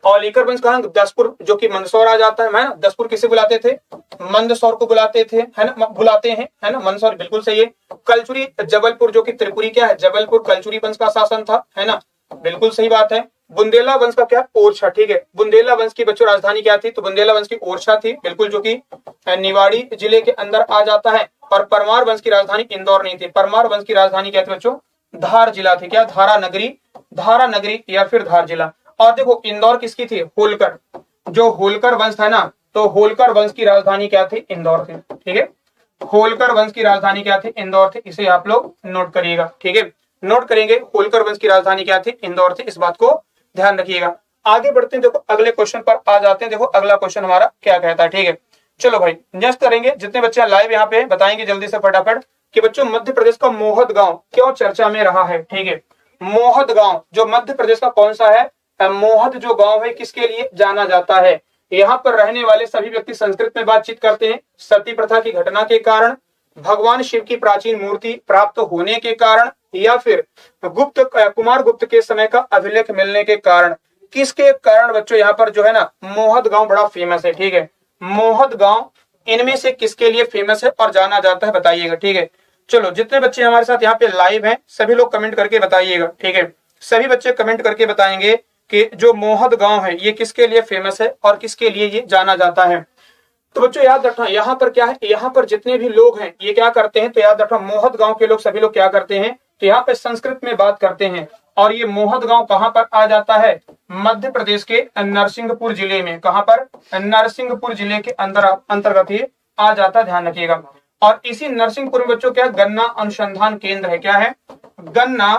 औलिकर वंश कहां, दसपुर, जो कि मंदसौर आ जाता है ना। दसपुर किसे बुलाते थे, मंदसौर को बुलाते थे, है ना, बुलाते हैं, है ना, मंदसौर, बिल्कुल सही है। कलचुरी जबलपुर, जो कि त्रिपुरी क्या है, जबलपुर कलचुरी वंश का शासन था, है ना, बिल्कुल सही बात है। बुंदेला वंश का क्या, ओरछा, ठीक है। बुंदेला वंश की बच्चों राजधानी क्या थी, तो बुंदेला वंश की ओरछा थी, बिल्कुल, जो कि निवाड़ी जिले के अंदर आ जाता है। और परमार वंश की राजधानी इंदौर नहीं थी, परमार वंश की राजधानी क्या थी बच्चों, धार जिला थी, क्या, धारा नगरी, धारा नगरी या फिर धार जिला। और देखो इंदौर किसकी थी, होलकर, जो होलकर वंश है ना, तो होलकर वंश की राजधानी क्या थी, इंदौर थी, ठीक है। होलकर वंश की राजधानी क्या थी, इंदौर थी, इसे आप लोग नोट करिएगा, ठीक है, नोट करेंगे। होलकर वंश की राजधानी क्या थी, इंदौर थी, इस बात को ध्यान रखिएगा। आगे बढ़ते हैं, देखो अगले क्वेश्चन पर आ जाते हैं। देखो अगला क्वेश्चन हमारा क्या कहता है, ठीक है। चलो भाई नेक्स्ट करेंगे, जितने बच्चे लाइव यहाँ पे बताएंगे जल्दी से फटाफट कि बच्चों मध्य प्रदेश का मोहद गांव क्यों चर्चा में रहा है, ठीक है। मोहद गांव जो मध्य प्रदेश का कौन सा है, मोहद जो गांव है किसके लिए जाना जाता है। यहाँ पर रहने वाले सभी व्यक्ति संस्कृत में बातचीत करते हैं। सती प्रथा की घटना के कारण, भगवान शिव की प्राचीन मूर्ति प्राप्त होने के कारण, या फिर कुमार गुप्त के समय का अभिलेख मिलने के कारण, किसके कारण बच्चों यहाँ पर जो है ना मोहद गांव बड़ा फेमस है, ठीक है। मोहद गांव इनमें से किसके लिए फेमस है और जाना जाता है, बताइएगा, ठीक है। चलो जितने बच्चे हमारे साथ यहाँ पे लाइव हैं सभी लोग कमेंट करके बताइएगा, ठीक है। सभी बच्चे कमेंट करके बताएंगे कि जो मोहद गांव है ये किसके लिए फेमस है और किसके लिए ये जाना जाता है। तो बच्चों याद रखना यहाँ पर क्या है, यहाँ पर जितने भी लोग हैं ये क्या करते हैं, तो याद रखना मोहद गांव के लोग सभी लोग क्या करते हैं, तो यहाँ पे संस्कृत में बात करते हैं। और ये मोहद गांव कहाँ पर आ जाता है, मध्य प्रदेश के नरसिंहपुर जिले में, कहाँ पर, नरसिंहपुर जिले के अंतर्गत ये आ जाता, ध्यान रखिएगा। और इसी नरसिंहपुर में बच्चों क्या गन्ना अनुसंधान केंद्र है, क्या है, गन्ना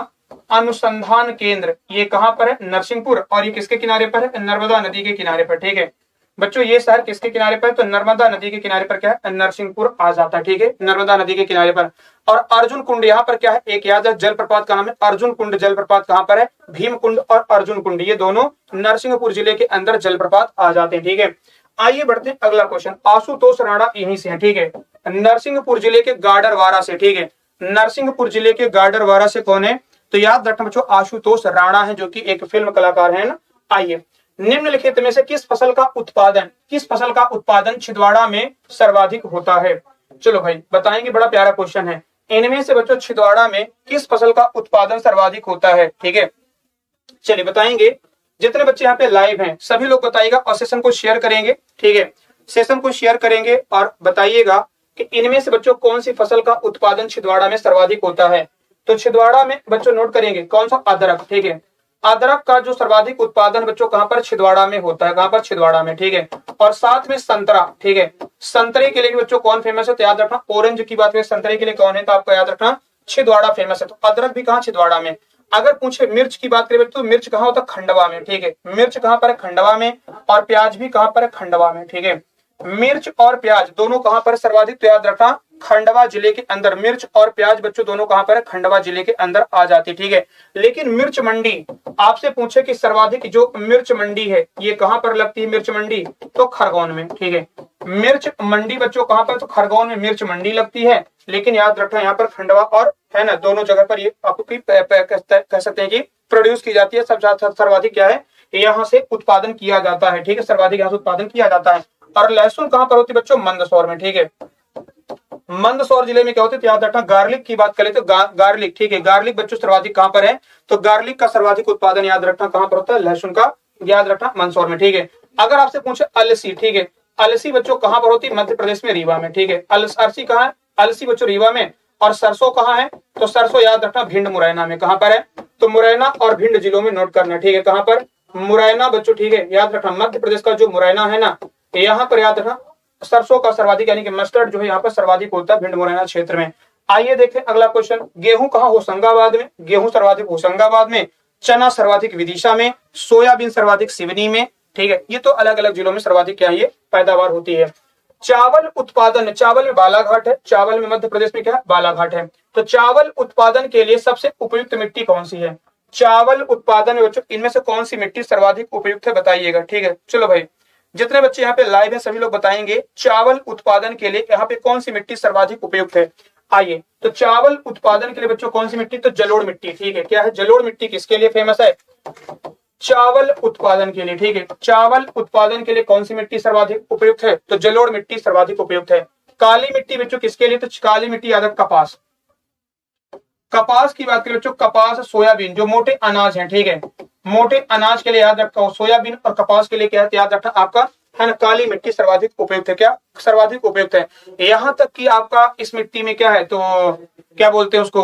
अनुसंधान केंद्र, ये कहां पर है, नरसिंहपुर। और ये किसके किनारे पर है, नर्मदा नदी के किनारे पर, ठीक है बच्चों। ये शहर किसके किनारे पर है, तो नर्मदा नदी के किनारे पर क्या है, नरसिंहपुर आ जाता है, ठीक है, नर्मदा नदी के किनारे पर। और अर्जुन कुंड यहाँ पर क्या है, एक याद है जलप्रपात का नाम है अर्जुन कुंड। जलप्रपात कहां पर है, भीम कुंड और अर्जुन कुंड, ये दोनों नरसिंहपुर जिले के अंदर जलप्रपात आ जाते हैं, ठीक है। आइए बढ़ते हैं अगला क्वेश्चन। आशुतोष राणा यहीं से है, ठीक है, नरसिंहपुर जिले के गाडरवारा से, ठीक है। नरसिंहपुर जिले के गाडरवारा से कौन है, तो याद रखना बच्चों आशुतोष राणा है, जो कि एक फिल्म कलाकार है ना। आइए, निम्नलिखित में से किस फसल का उत्पादन छिंदवाड़ा में सर्वाधिक होता है। चलो भाई बताएंगे, बड़ा प्यारा क्वेश्चन है। इनमें से बच्चों छिंदवाड़ा में किस फसल का उत्पादन सर्वाधिक होता है, ठीक है। चलिए बताएंगे, जितने बच्चे यहाँ पे लाइव हैं सभी लोग बताइएगा और सेशन को शेयर करेंगे, ठीक है। सेशन को शेयर करेंगे और बताइएगा कि इनमें से बच्चों कौन सी फसल का उत्पादन छिंदवाड़ा में सर्वाधिक होता है। तो छिंदवाड़ा में बच्चों नोट करेंगे कौन सा, अदरक, ठीक है। अदरक का जो सर्वाधिक उत्पादन बच्चों कहां पर, छिंदवाड़ा में होता है, कहां पर, छिंदवाड़ा में, ठीक है। और साथ में संतरा, ठीक है। संतरे के लिए बच्चों कौन फेमस है, तो याद रखना ऑरेंज की बात करें संतरे के लिए कौन है, तो आपको याद रखना छिंदवाड़ा फेमस है। तो अदरक भी कहां, छिंदवाड़ा में। अगर पूछे मिर्च की बात करें तो मिर्च कहां होता है, खंडवा में, ठीक है। मिर्च कहां पर है, खंडवा में। और प्याज भी कहां पर है, खंडवा में, ठीक है। मिर्च और प्याज दोनों कहां पर सर्वाधिक, तो याद रखना खंडवा जिले के अंदर। मिर्च और प्याज बच्चों दोनों कहां पर है, खंडवा जिले के अंदर आ जाती, ठीक है। लेकिन मिर्च मंडी आपसे पूछे कि सर्वाधिक जो मिर्च मंडी है ये कहां पर लगती है, मिर्च मंडी, तो खरगोन में, ठीक है। मिर्च मंडी बच्चों कहां पर, तो खरगोन में मिर्च मंडी लगती है। लेकिन याद रखना यहाँ पर खंडवा और है ना दोनों जगह पर ये आपको कह सकते हैं कि प्रोड्यूस की जाती है। सब सर्वाधिक क्या है, यहाँ से उत्पादन किया जाता है, ठीक है। सर्वाधिक यहाँ से उत्पादन किया जाता है। और लहसुन कहां पर होती है बच्चों, मंदसौर में, ठीक है। मंदसौर जिले में क्या होती है, तो याद रखना गार्लिक की बात करें तो गार्लिक, ठीक है। गार्लिक बच्चों सर्वाधिक कहां पर है, तो गार्लिक का सर्वाधिक उत्पादन याद रखना कहां पर होता है, लहसुन का, याद रखना मंदसौर में, ठीक है। अगर आपसे पूछे अलसी, ठीक है, अलसी बच्चों कहां पर होती है, मध्य प्रदेश में, रीवा में, ठीक है। अलसी कहां है, अलसी बच्चों रीवा में। और सरसों कहां है, तो सरसों याद रखना भिंड मुरैना में, कहां पर है, तो मुरैना और भिंड जिलों में नोट करना, ठीक है। कहां पर, मुरैना बच्चों, ठीक है। याद रखना मध्य प्रदेश का जो मुरैना है ना, यहाँ पर याद रखना सरसों का सर्वाधिक यानी कि मस्टर्ड जो है यहाँ पर सर्वाधिक होता है भिंड मुरैना क्षेत्र में। आइए देखें अगला क्वेश्चन। गेहूं कहां, होशंगाबाद में। गेहूं सर्वाधिक होशंगाबाद में। चना सर्वाधिक विदिशा में। सोयाबीन सर्वाधिक सिवनी में, ठीक है। ये तो अलग अलग जिलों में सर्वाधिक क्या ये पैदावार होती है। चावल उत्पादन, चावल में बालाघाट है, चावल में मध्य प्रदेश में क्या है, बालाघाट है। तो चावल उत्पादन के लिए सबसे उपयुक्त मिट्टी कौन सी है, चावल उत्पादन में बच्चों इनमें से कौन सी मिट्टी सर्वाधिक उपयुक्त है, बताइएगा, ठीक है। चलो भाई जितने बच्चे यहाँ पे लाइव हैं सभी लोग बताएंगे चावल उत्पादन के लिए यहाँ पे कौन सी मिट्टी सर्वाधिक उपयुक्त है। आइए, तो चावल उत्पादन के लिए बच्चों कौन सी मिट्टी, तो जलोढ़ मिट्टी, ठीक है। क्या है, जलोढ़ मिट्टी किसके लिए फेमस है, चावल उत्पादन के लिए, ठीक है। चावल उत्पादन के लिए कौन सी मिट्टी सर्वाधिक उपयुक्त है, तो जलोढ़ मिट्टी सर्वाधिक उपयुक्त है। काली मिट्टी बच्चों किसके लिए, तो काली मिट्टी याद रखो कपास, कपास की बात करें बच्चों, कपास सोयाबीन जो मोटे अनाज हैं, ठीक है, मोटे अनाज के लिए याद रखा, सोयाबीन और कपास के लिए क्या है, याद रखना आपका है ना, काली मिट्टी सर्वाधिक उपयुक्त है। क्या सर्वाधिक उपयुक्त है, यहाँ तक कि आपका इस मिट्टी में क्या है, तो क्या बोलते हैं उसको,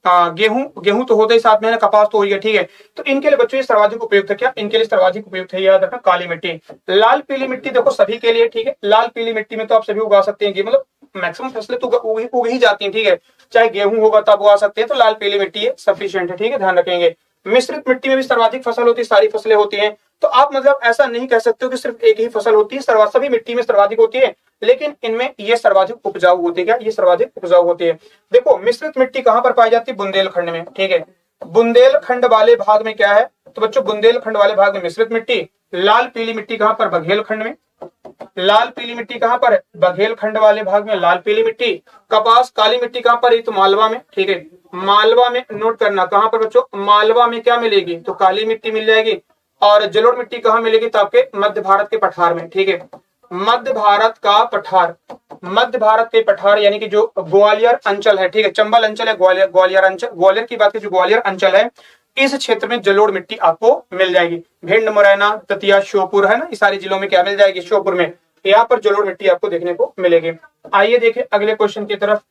गेहूं, गेहूं तो होता ही साथ में है ना, कपास तो हो गया, ठीक है। तो इनके लिए बच्चों ये सर्वाधिक उपयुक्त है, क्या इनके लिए सर्वाधिक उपयुक्त है, याद रखना काली मिट्टी। लाल पीली मिट्टी देखो सभी के लिए, ठीक है। लाल पीली मिट्टी में तो आप सभी उगा सकते हैं, मतलब मैक्सिमम फसलें तो उग ही जाती हैं, ठीक है। चाहे गेहूं होगा तब उगा सकते हैं, तो लाल पीली मिट्टी है सफिशिएंट है, ठीक है, ध्यान रखेंगे। मिश्रित मिट्टी में भी सर्वाधिक फसल होती है, सारी फसलें होती हैं, तो आप मतलब ऐसा नहीं कह सकते हो कि सिर्फ एक ही फसल होती है, सभी मिट्टी में सर्वाधिक होती है, लेकिन इनमें ये सर्वाधिक उपजाऊ होती है। क्या ये सर्वाधिक उपजाऊ होती है। देखो मिश्रित मिट्टी कहां पर पाई जाती है, बुंदेलखंड में, ठीक है। बुंदेलखंड वाले भाग में क्या है, तो बच्चों बुंदेलखंड वाले भाग में मिश्रित मिट्टी। लाल पीली मिट्टी कहां पर, बघेलखंड में। लाल पीली मिट्टी कहां पर है, बघेलखंड वाले भाग में लाल पीली मिट्टी। कपास काली मिट्टी कहां पर है, तो मालवा में, ठीक है। मालवा में नोट करना, कहां पर बच्चों, मालवा में क्या मिलेगी, तो काली मिट्टी मिल जाएगी। और जलोढ़ मिट्टी कहां मिलेगी, तो आपके मध्य भारत के पठार में, ठीक है। मध्य भारत का पठार, मध्य भारत के पठार यानी कि जो ग्वालियर अंचल है, ठीक है, चंबल अंचल है, ग्वालियर अंचल, ग्वालियर की बात की जो ग्वालियर अंचल है, इस क्षेत्र में जलोढ़ मिट्टी आपको मिल जाएगी। भिंड, मुरैना, दतिया, श्योपुर है ना, इस सारे जिलों में क्या मिल जाएगी, श्योपुर में यहाँ पर जलोढ़ मिट्टी आपको देखने को मिलेगी। आइए देखिए अगले क्वेश्चन की तरफ।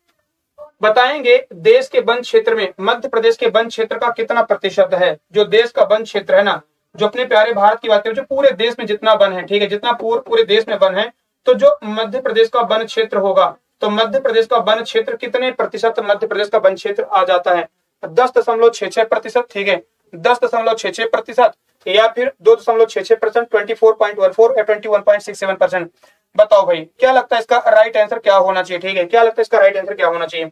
बताएंगे देश के वन क्षेत्र में मध्य प्रदेश के वन क्षेत्र का कितना प्रतिशत है। जो देश का वन क्षेत्र है ना, जो अपने प्यारे भारत की बात करें, जो पूरे देश में जितना वन है, ठीक है, जितना पूरे देश में वन है, तो जो मध्य प्रदेश का वन क्षेत्र होगा, तो मध्य प्रदेश का वन क्षेत्र कितने प्रतिशत मध्य प्रदेश का वन क्षेत्र आ जाता है, 10.66%, ठीक है, 10.66% या फिर 2.66%, 24.14 या 21.67%। बताओ भाई क्या लगता है इसका राइट आंसर क्या होना चाहिए, ठीक है, क्या लगता है इसका राइट आंसर क्या होना चाहिए।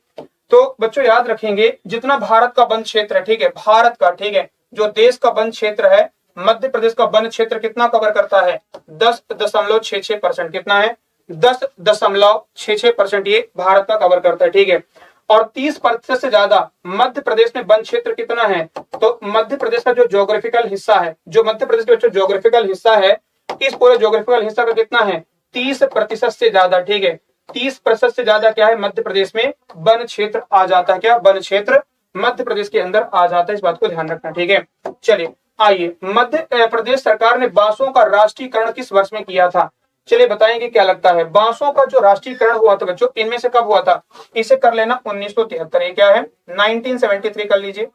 तो बच्चों याद रखेंगे जितना भारत का वन क्षेत्र है, ठीक है, भारत का, ठीक है, जो देश का वन क्षेत्र है, मध्य प्रदेश का वन क्षेत्र कितना कवर करता है, 10.66%। कितना है, 10.66% ये भारत का कवर करता है, ठीक है। और 30% से ज्यादा मध्य प्रदेश में वन क्षेत्र कितना है, तो मध्य प्रदेश का जो ज्योग्राफिकल हिस्सा है, जो मध्य प्रदेश का जो ज्योग्राफिकल हिस्सा है, इस पूरे ज्योग्राफिकल हिस्सा का कितना है, 30% से ज्यादा, ठीक है, 30% से ज्यादा क्या है, मध्य प्रदेश में वन क्षेत्र आ जाता है। क्या वन क्षेत्र मध्य प्रदेश के अंदर आ जाता है, इस बात को ध्यान रखना, ठीक है। चलिए आइए, मध्य प्रदेश सरकार ने बांसों का राष्ट्रीयकरण किस वर्ष में किया था। चलिए बताएंगे क्या लगता है, बांसों का जो राष्ट्रीयकरण हुआ था बच्चों, इनमें से कब हुआ था, इसे कर लेना 1973, ये क्या है 1973 कर लीजिए,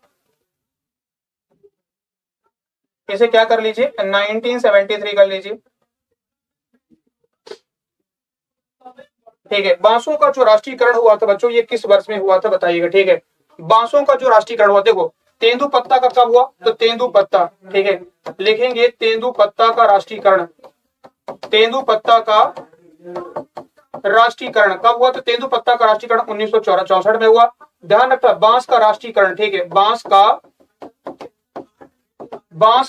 इसे क्या कर लीजिए 1973 कर लीजिए, ठीक है। बांसों का जो राष्ट्रीयकरण हुआ था बच्चों, ये किस वर्ष में हुआ था बताइएगा, ठीक है। बांसों का जो राष्ट्रीयकरण हुआ, देखो तेंदुपत्ता का कब हुआ, तो तेंदुपत्ता, ठीक है, लिखेंगे तेंदुपत्ता का राष्ट्रीयकरण, तेंदुपत्ता का राष्ट्रीयकरण कब हुआ, तो तेंदुपत्ता का राष्ट्रीयकरण 1964 में हुआ। ध्यान रखना बांस का राष्ट्रीयकरण, ठीक है, बांस का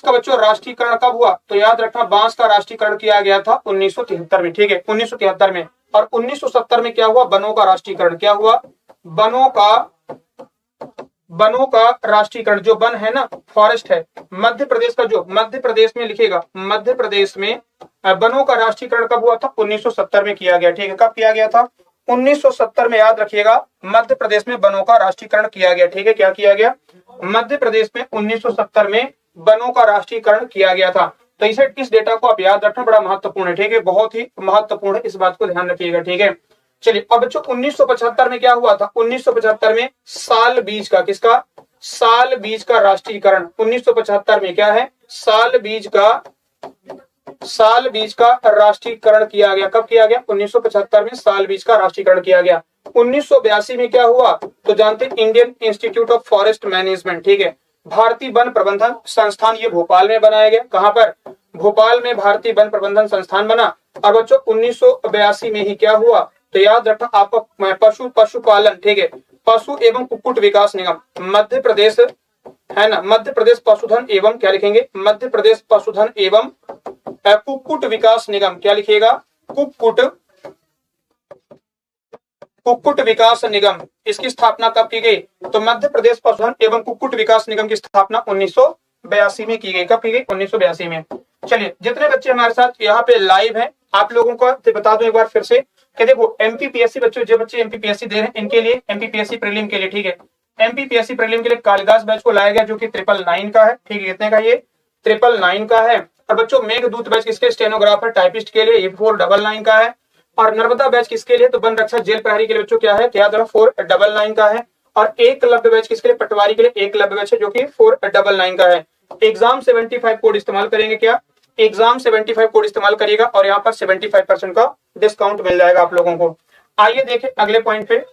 बच्चों राष्ट्रीयकरण कब हुआ, तो याद रखना बांस का राष्ट्रीयकरण किया गया था 1973 में, ठीक है, 1973 में। और 1970 में क्या हुआ, वनों का राष्ट्रीयकरण, क्या हुआ, वनों का राष्ट्रीयकरण, जो वन है ना, फॉरेस्ट है, मध्य प्रदेश का, जो मध्य प्रदेश में लिखेगा, मध्य प्रदेश में वनों का राष्ट्रीयकरण कब हुआ था, 1970 में किया गया, ठीक है। कब किया गया था, 1970 में, याद रखिएगा मध्य प्रदेश में वनों का राष्ट्रीयकरण किया गया, ठीक है। क्या किया गया, मध्य प्रदेश में 1970 में वनों का राष्ट्रीयकरण किया गया था। तो इस डेटा को आप याद रखना, बड़ा महत्वपूर्ण है, ठीक है, बहुत ही महत्वपूर्ण है, इस बात को ध्यान रखिएगा, ठीक है। चलिए अब बच्चों 1975 में क्या हुआ था, 1975 में साल बीज का, किसका, साल बीज का राष्ट्रीयकरण, 1975 में क्या है, साल बीज का राष्ट्रीयकरण किया गया। कब किया गया, 1975 में साल बीज का राष्ट्रीयकरण किया गया। 1982 में क्या हुआ, तो जानते हैं Indian institute of forest management, ठीक है, भारतीय वन प्रबंधन संस्थान, ये भोपाल में बनाया गया। कहां पर, भोपाल में भारतीय वन प्रबंधन संस्थान बना। और बच्चों 1982 में ही क्या हुआ, तो याद रखना आपका पशुपालन, ठीक है, पशु एवं कुक्कुट विकास निगम मध्य प्रदेश है ना, मध्य प्रदेश पशुधन एवं, क्या लिखेंगे, मध्य प्रदेश पशुधन एवं कुक्कुट विकास निगम, क्या लिखिएगा, कुक्कुट कुक्कुट विकास निगम, इसकी स्थापना कब की गई? तो मध्य प्रदेश पशुधन एवं कुक्कुट विकास निगम की स्थापना 1982 में की गई। कब की गई? 1982 में। चलिए, जितने बच्चे हमारे साथ यहाँ पे लाइव हैं, आप लोगों को बता दूं एक बार फिर से कि देखो एमपीपीएससी बच्चों, जो बच्चे एमपीपीएससी दे रहे हैं इनके लिए, एमपीपीएससी प्रीलिम के लिए, ठीक है, एमपीपीएससी प्रीलिम के लिए कालिदास बैच को लाया गया जो कि 999 का है, ठीक है, कितने का? ये 999 का है। और बच्चों मेघदूत बैच किसके? स्टेनोग्राफर टाइपिस्ट के लिए, ये 499 का है। और नर्मदा बैच किसके लिए? तो वन रक्षा जेल प्रहरी के लिए बच्चों क्या है? याद रखो 499 का है। और एकलव्य बैच किसके लिए? पटवारी के लिए एकलव्य बैच है जो कि 499 का है। एग्जाम 75 कोड इस्तेमाल करेंगे क्या? एग्जाम 75 कोड इस्तेमाल करिएगा और यहाँ पर 75% का डिस्काउंट मिल जाएगा आप लोगों को। आइए देखें अगले पॉइंट पे,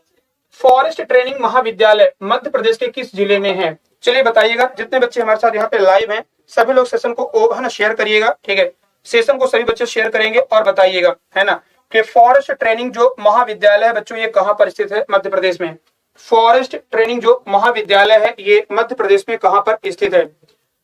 फॉरेस्ट ट्रेनिंग महाविद्यालय मध्य प्रदेश के किस जिले में है? चलिए बताइएगा, जितने बच्चे हमारे साथ यहाँ पे लाइव हैं सभी लोग सेशन को है ना शेयर करिएगा, ठीक है, सेशन को सभी बच्चे शेयर करेंगे और बताइएगा, है ना, कि फॉरेस्ट ट्रेनिंग जो महाविद्यालय है बच्चों ये कहाँ पर स्थित है? मध्य प्रदेश में। फॉरेस्ट ट्रेनिंग जो महाविद्यालय है ये मध्य प्रदेश में कहाँ पर स्थित है?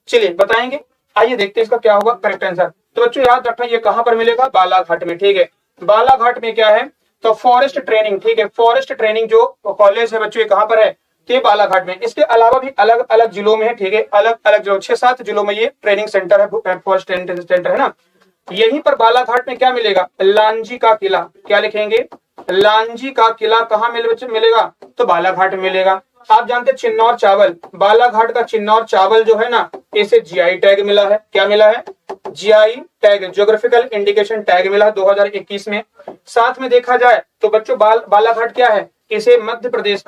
चलिए बताएंगे। आइए देखते हैं इसका क्या होगा करेक्ट आंसर। तो बच्चों याद रखना ये कहाँ पर मिलेगा? बालाघाट में, ठीक है। बालाघाट में क्या है? तो फॉरेस्ट ट्रेनिंग, ठीक है, फॉरेस्ट ट्रेनिंग जो कॉलेज है बच्चों ये कहाँ पर है? तो बालाघाट में। इसके अलावा भी अलग अलग जिलों में है, ठीक है, अलग अलग जो 6-7 जिलों में ये ट्रेनिंग सेंटर है, फॉरेस्ट ट्रेनिंग सेंटर है ना। यहीं पर बालाघाट में क्या मिलेगा? लांजी का किला। क्या लिखेंगे? लांजी का किला कहाँ मिलेगा? तो बालाघाट में मिलेगा। आप जानते हैं चिन्नौर चावल, बालाघाट का चिन्नौर चावल जो है ना इसे जीआई टैग मिला है। क्या मिला है? GI tag, geographical indication tag मिला 2021 में। साथ में देखा जाए तो बच्चों बालाघाट क्या है? इसे मध्य प्रदेश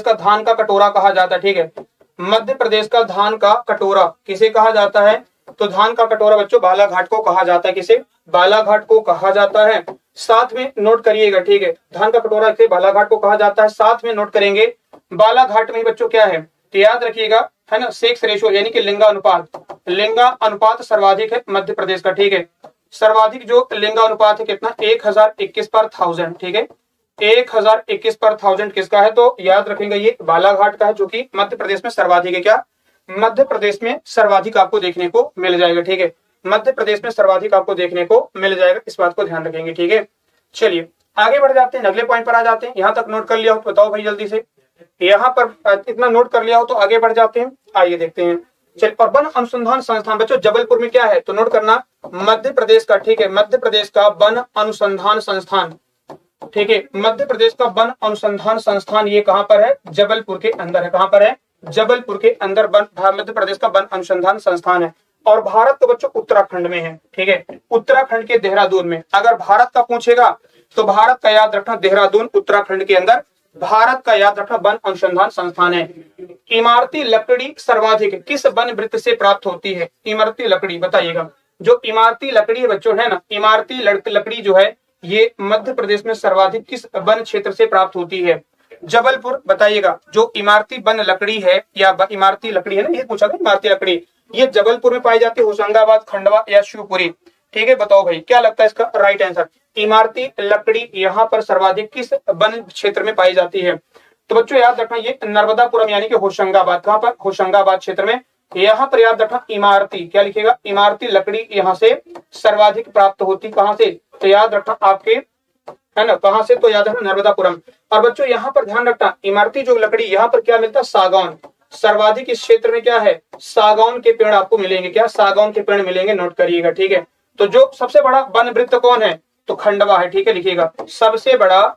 का धान का कटोरा कहा जाता है, ठीक है, मध्य प्रदेश का धान का कटोरा किसे कहा जाता है? तो धान का कटोरा बच्चों बालाघाट को कहा जाता है। किसे? बालाघाट को कहा जाता है। साथ में नोट करिएगा, ठीक है, धान का कटोरा इसे बालाघाट को कहा जाता है। साथ में नोट करेंगे बालाघाट में बच्चों क्या है? तो याद रखिएगा, है ना, सेक्स रेशियो यानी कि लिंगानुपात सर्वाधिक है मध्य प्रदेश का, ठीक है। सर्वाधिक जो लिंगानुपात है कितना? 1021/1000, ठीक है, 1021/1000 किसका है? तो याद रखेंगे ये बालाघाट का है जो कि मध्य प्रदेश में सर्वाधिक है। क्या? मध्य प्रदेश में सर्वाधिक आपको देखने को मिल जाएगा, ठीक है, मध्य प्रदेश में सर्वाधिक आपको देखने को मिल जाएगा, इस बात को ध्यान रखेंगे, ठीक है। चलिए आगे बढ़ जाते हैं, अगले पॉइंट पर आ जाते हैं। यहाँ तक नोट कर लिया हो तो बताओ भाई जल्दी से, यहाँ पर इतना नोट कर लिया हो तो आगे बढ़ जाते हैं। आइए देखते हैं। चलिए, और वन अनुसंधान संस्थान बच्चों जबलपुर में क्या है? तो नोट करना, मध्य प्रदेश का, ठीक है, मध्य प्रदेश का वन अनुसंधान संस्थान, ठीक है, मध्य प्रदेश का वन अनुसंधान संस्थान ये कहाँ पर है? जबलपुर के अंदर है। कहाँ पर है? जबलपुर के अंदर मध्य प्रदेश का वन अनुसंधान संस्थान है। और भारत तो बच्चों उत्तराखंड में है, ठीक है, उत्तराखंड के देहरादून में। अगर भारत का पूछेगा तो भारत का याद रखना देहरादून उत्तराखंड के अंदर भारत का याद रखना वन अनुसंधान संस्थान है। इमारती लकड़ी सर्वाधिक किस वन वृत्त से प्राप्त होती है? इमारती लकड़ी बताइएगा, जो इमारती लकड़ी बच्चों है ना, इमारती लकड़ी जो है ये मध्य प्रदेश में सर्वाधिक किस वन क्षेत्र से प्राप्त होती है? जबलपुर बताइएगा। जो इमारती वन लकड़ी है या इमारती लकड़ी है ना, ये पूछा था, इमारती लकड़ी ये जबलपुर में पाई जाती है, होशंगाबाद, खंडवा या शिवपुरी, ठीक है। बताओ भाई क्या लगता है इसका राइट आंसर? इमारती लकड़ी यहाँ पर सर्वाधिक किस वन क्षेत्र में पाई जाती है? तो बच्चों याद रखना ये नर्मदापुरम यानी कि होशंगाबाद। कहाँ पर? होशंगाबाद क्षेत्र में। यहाँ पर याद रखना इमारती, क्या लिखेगा? इमारती लकड़ी यहाँ से सर्वाधिक प्राप्त होती, कहाँ से? तो याद रखना आपके, है ना, कहाँ से? तो याद रखना नर्मदापुरम। और बच्चों यहाँ पर ध्यान रखना इमारती जो लकड़ी यहाँ पर क्या मिलता है? सागौन। सर्वाधिक इस क्षेत्र में क्या है? सागौन के पेड़ आपको मिलेंगे। क्या? सागौन के पेड़ मिलेंगे, नोट करिएगा, ठीक है। तो जो सबसे बड़ा वन वृत्त कौन है? तो खंडवा है, ठीक है, लिखिएगा सबसे बड़ा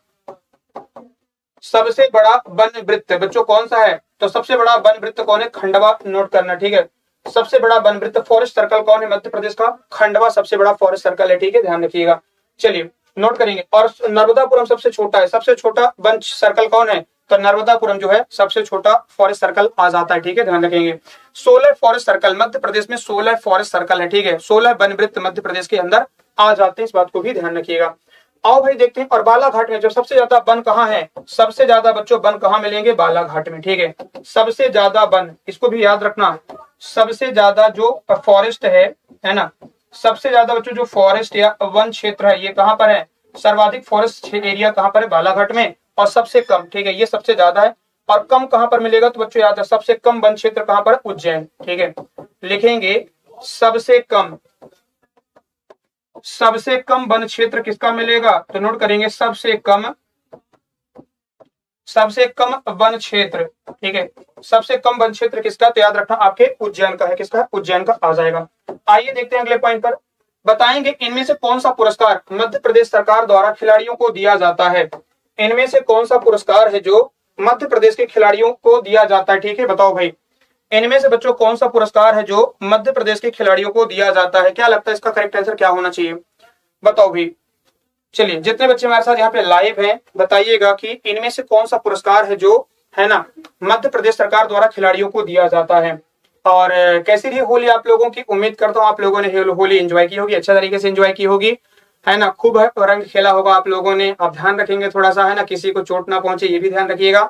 वन वृत्त बच्चों कौन सा है? तो सबसे बड़ा वन वृत्त कौन है? खंडवा, नोट करना, ठीक है। सबसे बड़ा वन वृत्त फॉरेस्ट सर्कल कौन है मध्य प्रदेश का? खंडवा सबसे बड़ा फॉरेस्ट सर्कल है, ठीक है, ध्यान रखिएगा। चलिए नोट करेंगे। और नर्मदापुरम सबसे छोटा है, सबसे छोटा वन सर्कल कौन है? तो नर्मदापुरम जो है सबसे छोटा फॉरेस्ट सर्कल आ जाता है, ठीक है, ध्यान रखेंगे। 16 फॉरेस्ट सर्कल मध्य प्रदेश में, 16 फॉरेस्ट सर्कल है, ठीक है, 16 वन वृत्त मध्य प्रदेश के अंदर आ जाते हैं, इस बात को भी ध्यान रखिएगा। आओ भाई देखते हैं। और बालाघाट में जो सबसे ज्यादा वन कहाँ है? सबसे ज्यादा बच्चों वन कहाँ मिलेंगे? बालाघाट में, ठीक है, सबसे ज्यादा वन, इसको भी याद रखना, सबसे ज्यादा जो फॉरेस्ट है ना, सबसे ज्यादा बच्चों जो फॉरेस्ट या वन क्षेत्र है ये कहाँ पर है? सर्वाधिक फॉरेस्ट एरिया कहाँ पर है? बालाघाट में। और सबसे कम, ठीक है, ये सबसे ज्यादा है। और कम कहाँ पर मिलेगा? तो बच्चों याद है सबसे कम वन क्षेत्र कहाँ पर? उज्जैन, ठीक है, लिखेंगे सबसे कम सबसे कम वन क्षेत्र किसका मिलेगा, तो नोट करेंगे सबसे कम वन क्षेत्र, ठीक है, सबसे कम वन क्षेत्र किसका, तो याद रखना आपके उज्जैन का है, किसका, उज्जैन का आ जाएगा। आइए देखते हैं अगले पॉइंट पर, बताएंगे इनमें से कौन सा पुरस्कार मध्य प्रदेश सरकार द्वारा खिलाड़ियों को दिया जाता है। इनमें से कौन सा पुरस्कार है जो मध्य प्रदेश के खिलाड़ियों को दिया जाता है, ठीक है, बताओ भाई, इनमें से बच्चों कौन सा पुरस्कार है जो मध्य प्रदेश के खिलाड़ियों को दिया जाता है, क्या लगता है इसका करेक्ट आंसर क्या होना चाहिए, बताओ भाई। चलिए जितने बच्चे हमारे साथ यहाँ पे लाइव हैं बताइएगा कि इनमें से कौन सा पुरस्कार है जो है ना मध्य प्रदेश सरकार द्वारा खिलाड़ियों को दिया जाता है। और कैसी रही होली आप लोगों की, उम्मीद करता हूँ आप लोगों ने होली एंजॉय की होगी, अच्छा तरीके से एंजॉय की होगी, है ना, खूब रंग खेला होगा आप लोगों ने। आप ध्यान रखेंगे थोड़ा सा, है ना, किसी को चोट ना पहुंचे ये भी ध्यान रखिएगा।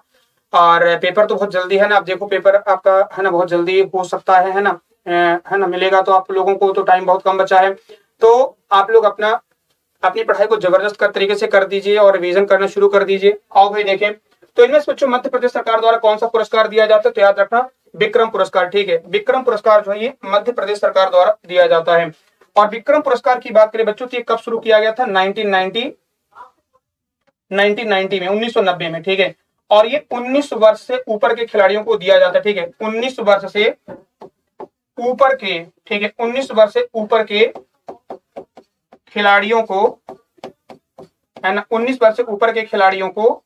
और पेपर तो बहुत जल्दी है ना, आप देखो पेपर आपका है ना बहुत जल्दी हो सकता है ना, है ना, मिलेगा तो आप लोगों को तो टाइम बहुत कम बचा है, तो आप लोग अपनी पढ़ाई को जबरदस्त तरीके से कर दीजिए और रिवीजन करना शुरू कर दीजिए। आओ भाई देखें, तो इनमें से बच्चों मध्य प्रदेश सरकार द्वारा कौन सा पुरस्कार दिया जाता है, तो याद रखना विक्रम पुरस्कार, ठीक है, विक्रम पुरस्कार जो है ये मध्य प्रदेश सरकार द्वारा दिया जाता है। और विक्रम पुरस्कार की बात करें बच्चों तो ये कब शुरू किया गया था, 1990 में, 1990 में, ठीक है, और ये 19 वर्ष से ऊपर के खिलाड़ियों को दिया जाता है, ठीक है, 19 वर्ष से ऊपर के, ठीक है, 19 वर्ष से ऊपर के खिलाड़ियों को, है ना, 19 वर्ष से ऊपर के खिलाड़ियों को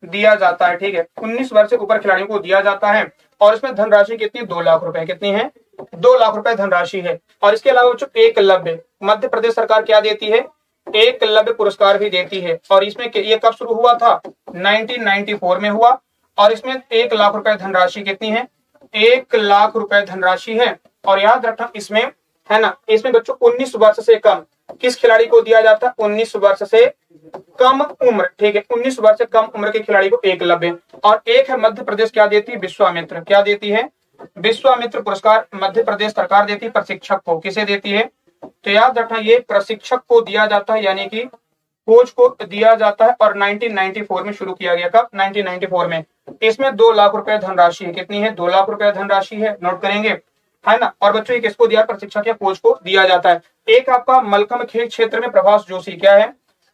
दिया जाता है, ठीक है, 19 वर्ष से ऊपर खिलाड़ियों को दिया जाता है। और इसमें धनराशि कितनी, 2 लाख रुपए, कितनी है, 2 लाख रुपए धनराशि है। और इसके अलावा बच्चों एकलव्य, मध्य प्रदेश सरकार क्या देती है, एकलव्य पुरस्कार भी देती है। और इसमें ये कब शुरू हुआ था, 1994 में हुआ। और इसमें 1 लाख रुपए धनराशि कितनी है, 1 लाख रुपए धनराशि है। और याद रखना इसमें, है ना, इसमें बच्चों 19 वर्ष से कम किस खिलाड़ी को दिया जाता है, 19 वर्ष से कम उम्र, ठीक है, 19 वर्ष से कम उम्र के खिलाड़ी को एकलव्य। और एक है मध्य प्रदेश क्या देती है, विश्वामित्र, क्या देती है, विश्वामित्र पुरस्कार मध्य प्रदेश सरकार देती है प्रशिक्षक को, किसे देती है, तो याद रखना ये प्रशिक्षक को दिया जाता है, यानी कि कोच को दिया जाता है। और 1994 में शुरू किया गया, कब, 1994 में। इसमें 2 लाख रुपए धनराशि है, कितनी है, 2 लाख रुपए धनराशि है, नोट करेंगे, है ना। और बच्चों ये किसको दिया, प्रशिक्षक या कोच को दिया जाता है। एक आपका मलखम्ब खेल क्षेत्र में प्रभास जोशी, क्या है,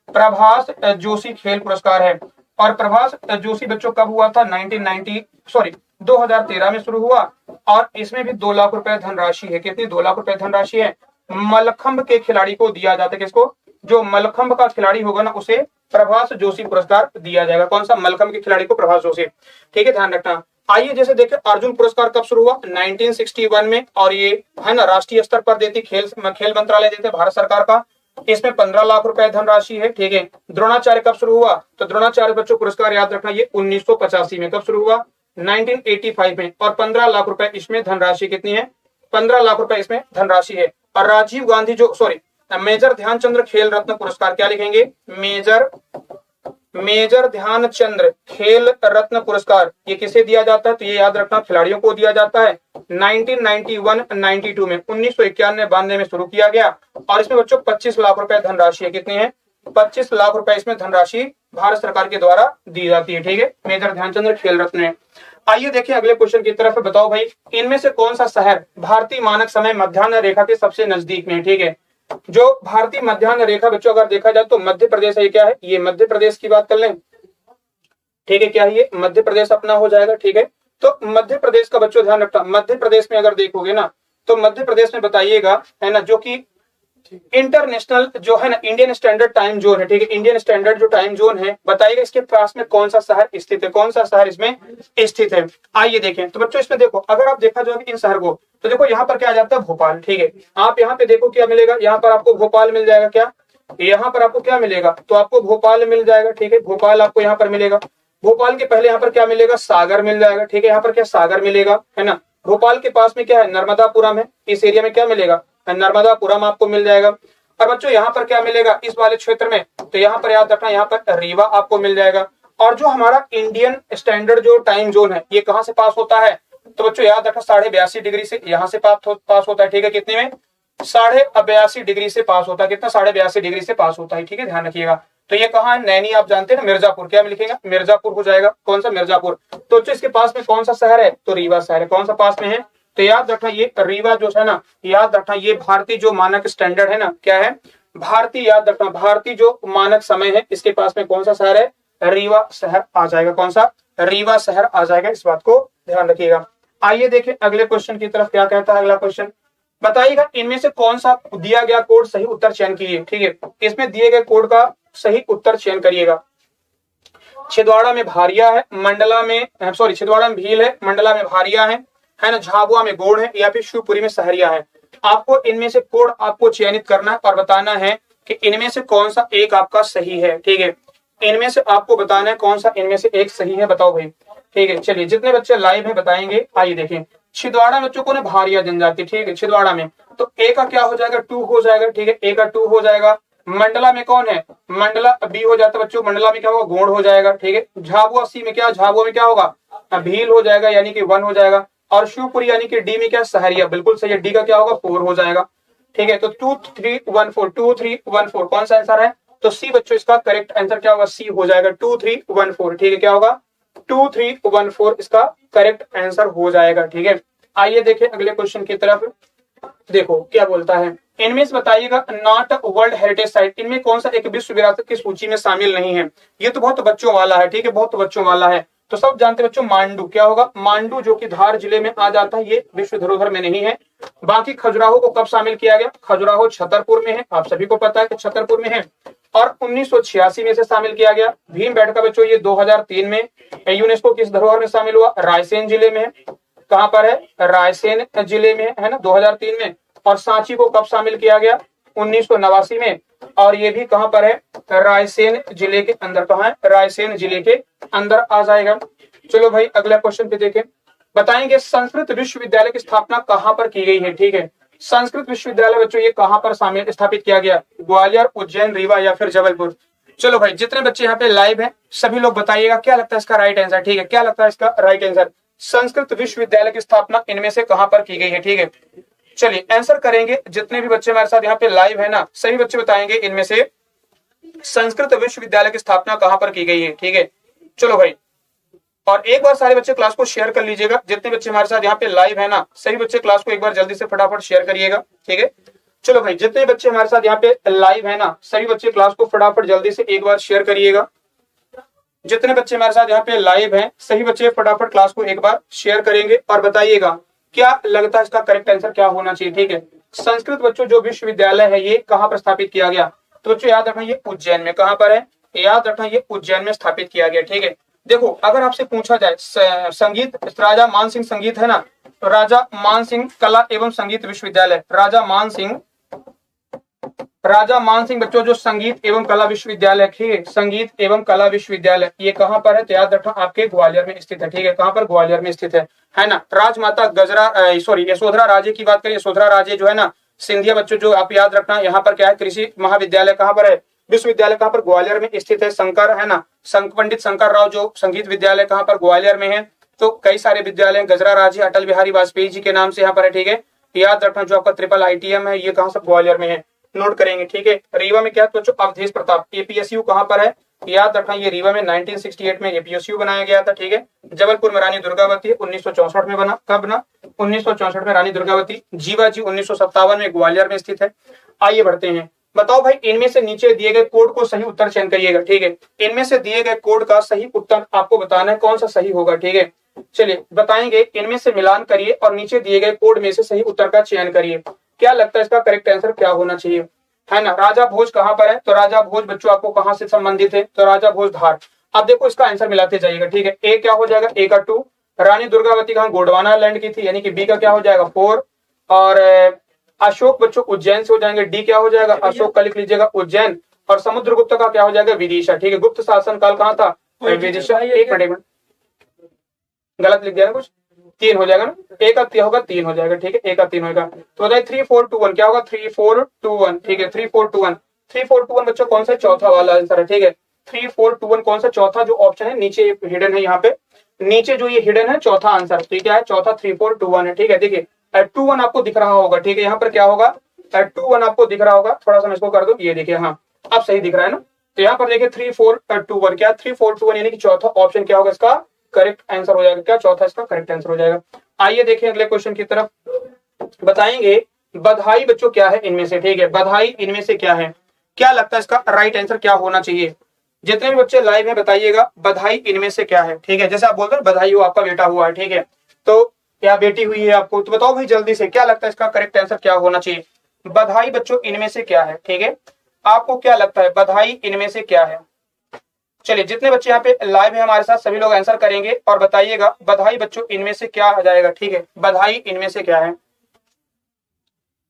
प्रभास जोशी खेल पुरस्कार है। और प्रभास जोशी बच्चों कब हुआ था, 2013 में शुरू हुआ। और इसमें भी 2 लाख रुपए धनराशि है, कितनी, 2 लाख रुपए धनराशि है। मलखम्ब के खिलाड़ी को दिया जाता है, किसको, जो मलखम्ब का खिलाड़ी होगा ना उसे प्रभास जोशी पुरस्कार दिया जाएगा। कौन सा, मलखम्ब के खिलाड़ी को प्रभास जोशी, ठीक है, ध्यान रखना। आइए जैसे देखें अर्जुन पुरस्कार कब शुरू हुआ, 1961 में। और ये है ना राष्ट्रीय स्तर पर देती, खेल मंत्रालय देते भारत सरकार का। इसमें 15 लाख रुपए धनराशि है, ठीक है। द्रोणाचार्य कब शुरू हुआ, तो द्रोणाचार्य बच्चों पुरस्कार याद रखना ये 1985 में, कब शुरू हुआ, 1985 में। और 15 लाख रुपए इसमें धनराशि कितनी है, 15 लाख रुपए इसमें धनराशि है। और राजीव गांधी मेजर ध्यानचंद्र खेल रत्न पुरस्कार, क्या लिखेंगे, मेजर ध्यानचंद्र खेल रत्न पुरस्कार, ये किसे दिया जाता है, तो ये याद रखना खिलाड़ियों को दिया जाता है। 1991-92 में, 1991-92 में शुरू किया गया। और इसमें बच्चों 25 लाख रुपए धनराशि है, कितनी है, 25 लाख रुपए इसमें धनराशि भारत सरकार के द्वारा दी जाती है, ठीक है, मेजर ध्यानचंद्र खेल रत्न है। आइए देखिए अगले क्वेश्चन की तरफ, बताओ भाई इनमें से कौन सा शहर भारतीय मानक समय मध्याह्न रेखा के सबसे नजदीक में, ठीक है। जो भारतीय मध्याह्न रेखा बच्चों अगर देखा जाए तो मध्य प्रदेश है, ये क्या है, ये मध्य प्रदेश की बात कर लें, ठीक है, क्या है ये, मध्य प्रदेश अपना हो जाएगा, ठीक है। तो मध्य प्रदेश का बच्चों ध्यान रखना, मध्य प्रदेश में अगर देखोगे ना तो मध्य प्रदेश में बताइएगा, है ना, जो कि इंटरनेशनल जो है ना इंडियन स्टैंडर्ड टाइम जोन है, ठीक है, इंडियन स्टैंडर्ड जो टाइम जोन है, बताइएगा इसके पास में कौन सा शहर स्थित है, कौन सा शहर इसमें स्थित है। आइए देखें, तो बच्चों इसमें देखो, अगर आप देखा जाए इन शहर को, तो देखो यहाँ पर क्या आ जाता है, भोपाल, ठीक है। आप यहाँ पे देखो क्या मिलेगा, यहाँ पर आपको भोपाल मिल जाएगा, क्या, यहाँ पर आपको क्या मिलेगा, तो आपको भोपाल मिल जाएगा, ठीक है, भोपाल आपको यहाँ पर मिलेगा। भोपाल के पहले यहाँ पर क्या मिलेगा, सागर मिल जाएगा, ठीक है, यहाँ पर क्या सागर मिलेगा, है ना। भोपाल के पास में क्या है, नर्मदापुरम है, इस एरिया में क्या मिलेगा, नर्मदापुरम आपको मिल जाएगा। और बच्चों यहाँ पर क्या मिलेगा इस वाले क्षेत्र में, तो यहाँ पर याद रखना, यहाँ पर रीवा आपको मिल जाएगा। और जो हमारा इंडियन स्टैंडर्ड जो टाइम जोन है, ये कहाँ से पास होता है, तो बच्चों याद रखना 82.5 डिग्री से यहाँ से पास होता है, ठीक है, कितने में, 82.5 डिग्री से पास होता है, कितना, 82.5 डिग्री से पास होता है, ठीक है, ध्यान रखिएगा। तो ये कहाँ है, नैनी, आप जानते हैं ना, मिर्जापुर, क्या लिखेगा, मिर्जापुर हो जाएगा, कौन सा, मिर्जापुर। तो इसके पास में कौन सा शहर है, तो रीवा शहर है, कौन सा पास में है, तो याद रखना ये रीवा जो है ना, याद रखना ये भारतीय जो मानक स्टैंडर्ड है ना, क्या है, भारतीय, याद रखना भारतीय जो मानक समय है इसके पास में कौन सा शहर है, रीवा शहर आ जाएगा। कौन सा, रीवा शहर आ जाएगा, इस बात को ध्यान रखिएगा। आइए देखें अगले क्वेश्चन की तरफ, क्या कहता है अगला क्वेश्चन, बताइएगा इनमें से कौन सा दिया गया कोड सही उत्तर चयन कीजिए। ठीक है, इसमें दिए गए कोड का सही उत्तर चयन करिएगा। छिंदवाड़ा में भारिया है, मंडला में सॉरी छिंदवाड़ा में भील है, मंडला में भारिया है ना, झाबुआ में गोड़ है, या फिर शिवपुरी में सहरिया है। आपको इनमें से कोड आपको चयनित करना है और बताना है कि इनमें से कौन सा एक आपका सही है। ठीक है, इनमें से आपको बताना है कौन सा इनमें से एक सही है, बताओ भाई। ठीक है, चलिए जितने बच्चे लाइव है बताएंगे। आइए देखें, छिंदवाड़ा बच्चों को ना भारिया जनजाति, ठीक है, छिंदवाड़ा में, तो ए का क्या हो जाएगा, 2 हो जाएगा। ठीक है, ए का 2 हो जाएगा। मंडला में कौन है, मंडला बी हो जाता है बच्चों, मंडला में क्या होगा, गोंड हो जाएगा। ठीक है, झाबुआ सी में क्या, झाबुआ में क्या होगा, भील हो जाएगा, यानी कि 1 हो जाएगा। और शिवपुरी यानी कि डी में क्या, सहरिया, बिल्कुल सही है, डी का क्या होगा, 4 हो जाएगा। ठीक है, तो 2 3 1 4 2 3 1 4 कौन सा आंसर है, तो सी बच्चों इसका करेक्ट आंसर क्या होगा, सी हो जाएगा, 2 3 1 4। ठीक है, क्या होगा, 2 3 1 4 इसका करेक्ट आंसर हो जाएगा। ठीक है, आइए देखें अगले क्वेश्चन की तरफ। देखो क्या बोलता है, इनमें से बताइएगा नॉट वर्ल्ड हेरिटेज साइट, इनमें कौन सा एक विश्व विरासत की सूची में शामिल नहीं है। ये तो बहुत बच्चों वाला है। ठीक है, बहुत बच्चों वाला है, तो सब जानते हैं बच्चों, मांडू क्या होगा, मांडू जो कि धार जिले में आ जाता है, ये विश्व धरोहर में नहीं है। बाकी खजुराहो को कब शामिल किया गया, खजुराहो छतरपुर में है, आप सभी को पता है कि छतरपुर में है, और 1986 में से शामिल किया गया। भीम बैठका बच्चों ये 2003 में यूनेस्को किस धरोहर में शामिल हुआ, रायसेन जिले में है। कहां पर है, रायसेन जिले में है ना, 2003 में। और सांची को कब शामिल किया गया, 1989 में, और ये भी कहां पर है, रायसेन जिले के अंदर। कहां है, रायसेन जिले के अंदर आ जाएगा। चलो भाई अगला क्वेश्चन पे देखें, बताएंगे संस्कृत विश्वविद्यालय की स्थापना कहां पर की गई है। ठीक है, संस्कृत विश्वविद्यालय बच्चों ये कहां पर स्थापित किया गया, ग्वालियर, उज्जैन, रीवा या फिर जबलपुर। चलो भाई जितने बच्चे यहाँ पे लाइव हैं सभी लोग बताइएगा क्या लगता है इसका राइट आंसर। ठीक है, क्या लगता है इसका राइट आंसर, संस्कृत विश्वविद्यालय की स्थापना इनमें से कहां पर की गई है। ठीक है, चलिए आंसर करेंगे, जितने भी बच्चे हमारे साथ यहाँ पे लाइव है ना, सभी बच्चे बताएंगे इनमें से संस्कृत विश्वविद्यालय की स्थापना कहां पर की गई है। ठीक है, चलो भाई, और एक बार सारे बच्चे क्लास को शेयर कर लीजिएगा, जितने बच्चे हमारे साथ यहाँ पे लाइव है ना, सभी बच्चे क्लास को एक बार जल्दी से फटाफट शेयर करिएगा। ठीक है, चलो भाई जितने बच्चे हमारे साथ यहाँ पे लाइव है ना, सभी बच्चे क्लास को फटाफट जल्दी से एक बार शेयर करिएगा। जितने बच्चे हमारे साथ यहाँ पे लाइव हैं सभी बच्चे फटाफट क्लास को एक बार शेयर करेंगे और बताइएगा क्या लगता है इसका करेक्ट आंसर क्या होना चाहिए। ठीक है, संस्कृत बच्चों जो विश्वविद्यालय है ये कहाँ पर स्थापित किया गया, तो बच्चों याद रखना ये उज्जैन में। कहां पर है, याद रखना ये उज्जैन में स्थापित किया गया। ठीक है, देखो अगर आपसे पूछा जाए संगीत, राजा मान सिंह संगीत है ना, तो राजा मान सिंह कला एवं संगीत विश्वविद्यालय, राजा मान सिंह बच्चों जो संगीत एवं कला विश्वविद्यालय, ठीक है, संगीत एवं कला विश्वविद्यालय ये कहां पर है, तो याद रखना आपके ग्वालियर में स्थित है। ठीक है, कहां पर, ग्वालियर में स्थित है ना। राजमाता यशोधरा राजे की बात करें, यशोधरा राजे जो है ना सिंधिया बच्चों जो आप याद रखना, यहाँ पर क्या है, कृषि महाविद्यालय कहां पर है, विश्वविद्यालय कहां पर, ग्वालियर में स्थित है। शंकर है ना, पंडित शंकर राव जो संगीत विद्यालय कहां पर, ग्वालियर में है। तो कई सारे विद्यालय, गजरा राजे अटल बिहारी वाजपेयी जी के नाम से यहाँ पर है। ठीक है, याद रखना जो आपका ट्रिपल ITM है ये कहां से, ग्वालियर में है, नोट करेंगे। ठीक है, रीवा में क्या तो अवधेश प्रताप APSU कहां पर है, याद रखना ये रीवा में 1968 में APSU बनाया गया था। ठीक है, जबलपुर में रानी दुर्गावती 1964 में बना, कब बना, 1964 में रानी दुर्गावती। जीवाजी 1957 में ग्वालियर में स्थित है। आइए बढ़ते हैं, बताओ भाई इनमें से नीचे दिए गए कोड को सही उत्तर चयन करिएगा। ठीक है, इनमें से दिए गए कोड का सही उत्तर आपको बताना है कौन सा सही होगा। ठीक है, चलिए बताएंगे, इनमें से मिलान करिए और नीचे दिए गए कोड में से सही उत्तर का चयन करिए। क्या लगता है इसका करेक्ट आंसर क्या होना चाहिए, है ना। राजा भोज कहां पर है, तो राजा भोज बच्चों आपको कहां से संबंधित है, तो राजा भोज धार। अब देखो इसका आंसर मिलाते जाइएगा। ठीक है, ए क्या हो जाएगा, ए का 2, रानी दुर्गावती कहां, गोंडवाना लैंड की थी, यानी कि बी का क्या हो जाएगा 4, और अशोक बच्चों उज्जैन से हो जाएंगे, डी क्या हो जाएगा, अशोक का लिख लीजिएगा उज्जैन, और समुद्रगुप्त का क्या हो जाएगा, विदिशा। ठीक है, गुप्त शासन काल कहां था, विदिशा। एक मिनट गलत लिख दिया ना कुछ, 3 हो जाएगा ना, ए का होगा 3 हो जाएगा। ठीक है, ए का 3 होगा, तो बताइए 3 4 2 1 क्या होगा, 3 4 2 1। ठीक है, 3 4 2 1, 3 4 2 1 बच्चों कौन सा, चौथा वाला आंसर है। ठीक है, 3 4 2 1 कौन सा, चौथा जो ऑप्शन है नीचे हिडन है, यहाँ पे नीचे जो ये हिडन है चौथा आंसर, तो क्या है, चौथा 3 4 2 1 है। ठीक है, देखिए 2 1 आपको दिख रहा होगा। ठीक है, यहाँ पर क्या होगा, 2 1 आपको दिख रहा होगा, थोड़ा सा मैं इसको कर दूं, ये देखिए, हाँ अब सही दिख रहा है ना। तो यहाँ पर देखिए 3 4 2 1 क्या, 3 4 2 1 यानी कि चौथा ऑप्शन क्या होगा इसका करेक्ट आंसर हो जाएगा। क्या चौथा इसका करेक्ट आंसर हो जाएगा। आइए देखें अगले क्वेश्चन की तरफ। बताएंगे बधाई बच्चों क्या है इनमें से, ठीक है, बधाई इनमें से क्या है, क्या लगता है इसका राइट आंसर क्या होना चाहिए। जितने भी बच्चे लाइव हैं बताइएगा बधाई इनमें से क्या है, ठीक है। जैसे आप बोलते हैं बधाई हो आपका बेटा हुआ है, ठीक है, तो या बेटी हुई है आपको, तो बताओ भाई जल्दी से क्या लगता है इसका करेक्ट आंसर क्या होना चाहिए। बधाई बच्चों इनमें से क्या है, ठीक है, आपको क्या लगता है बधाई इनमें से क्या है। चलिए जितने बच्चे यहाँ पे लाइव है हमारे साथ सभी लोग आंसर करेंगे और बताइएगा बधाई बच्चों इनमें से क्या आ जाएगा, ठीक है, बधाई इनमें से क्या है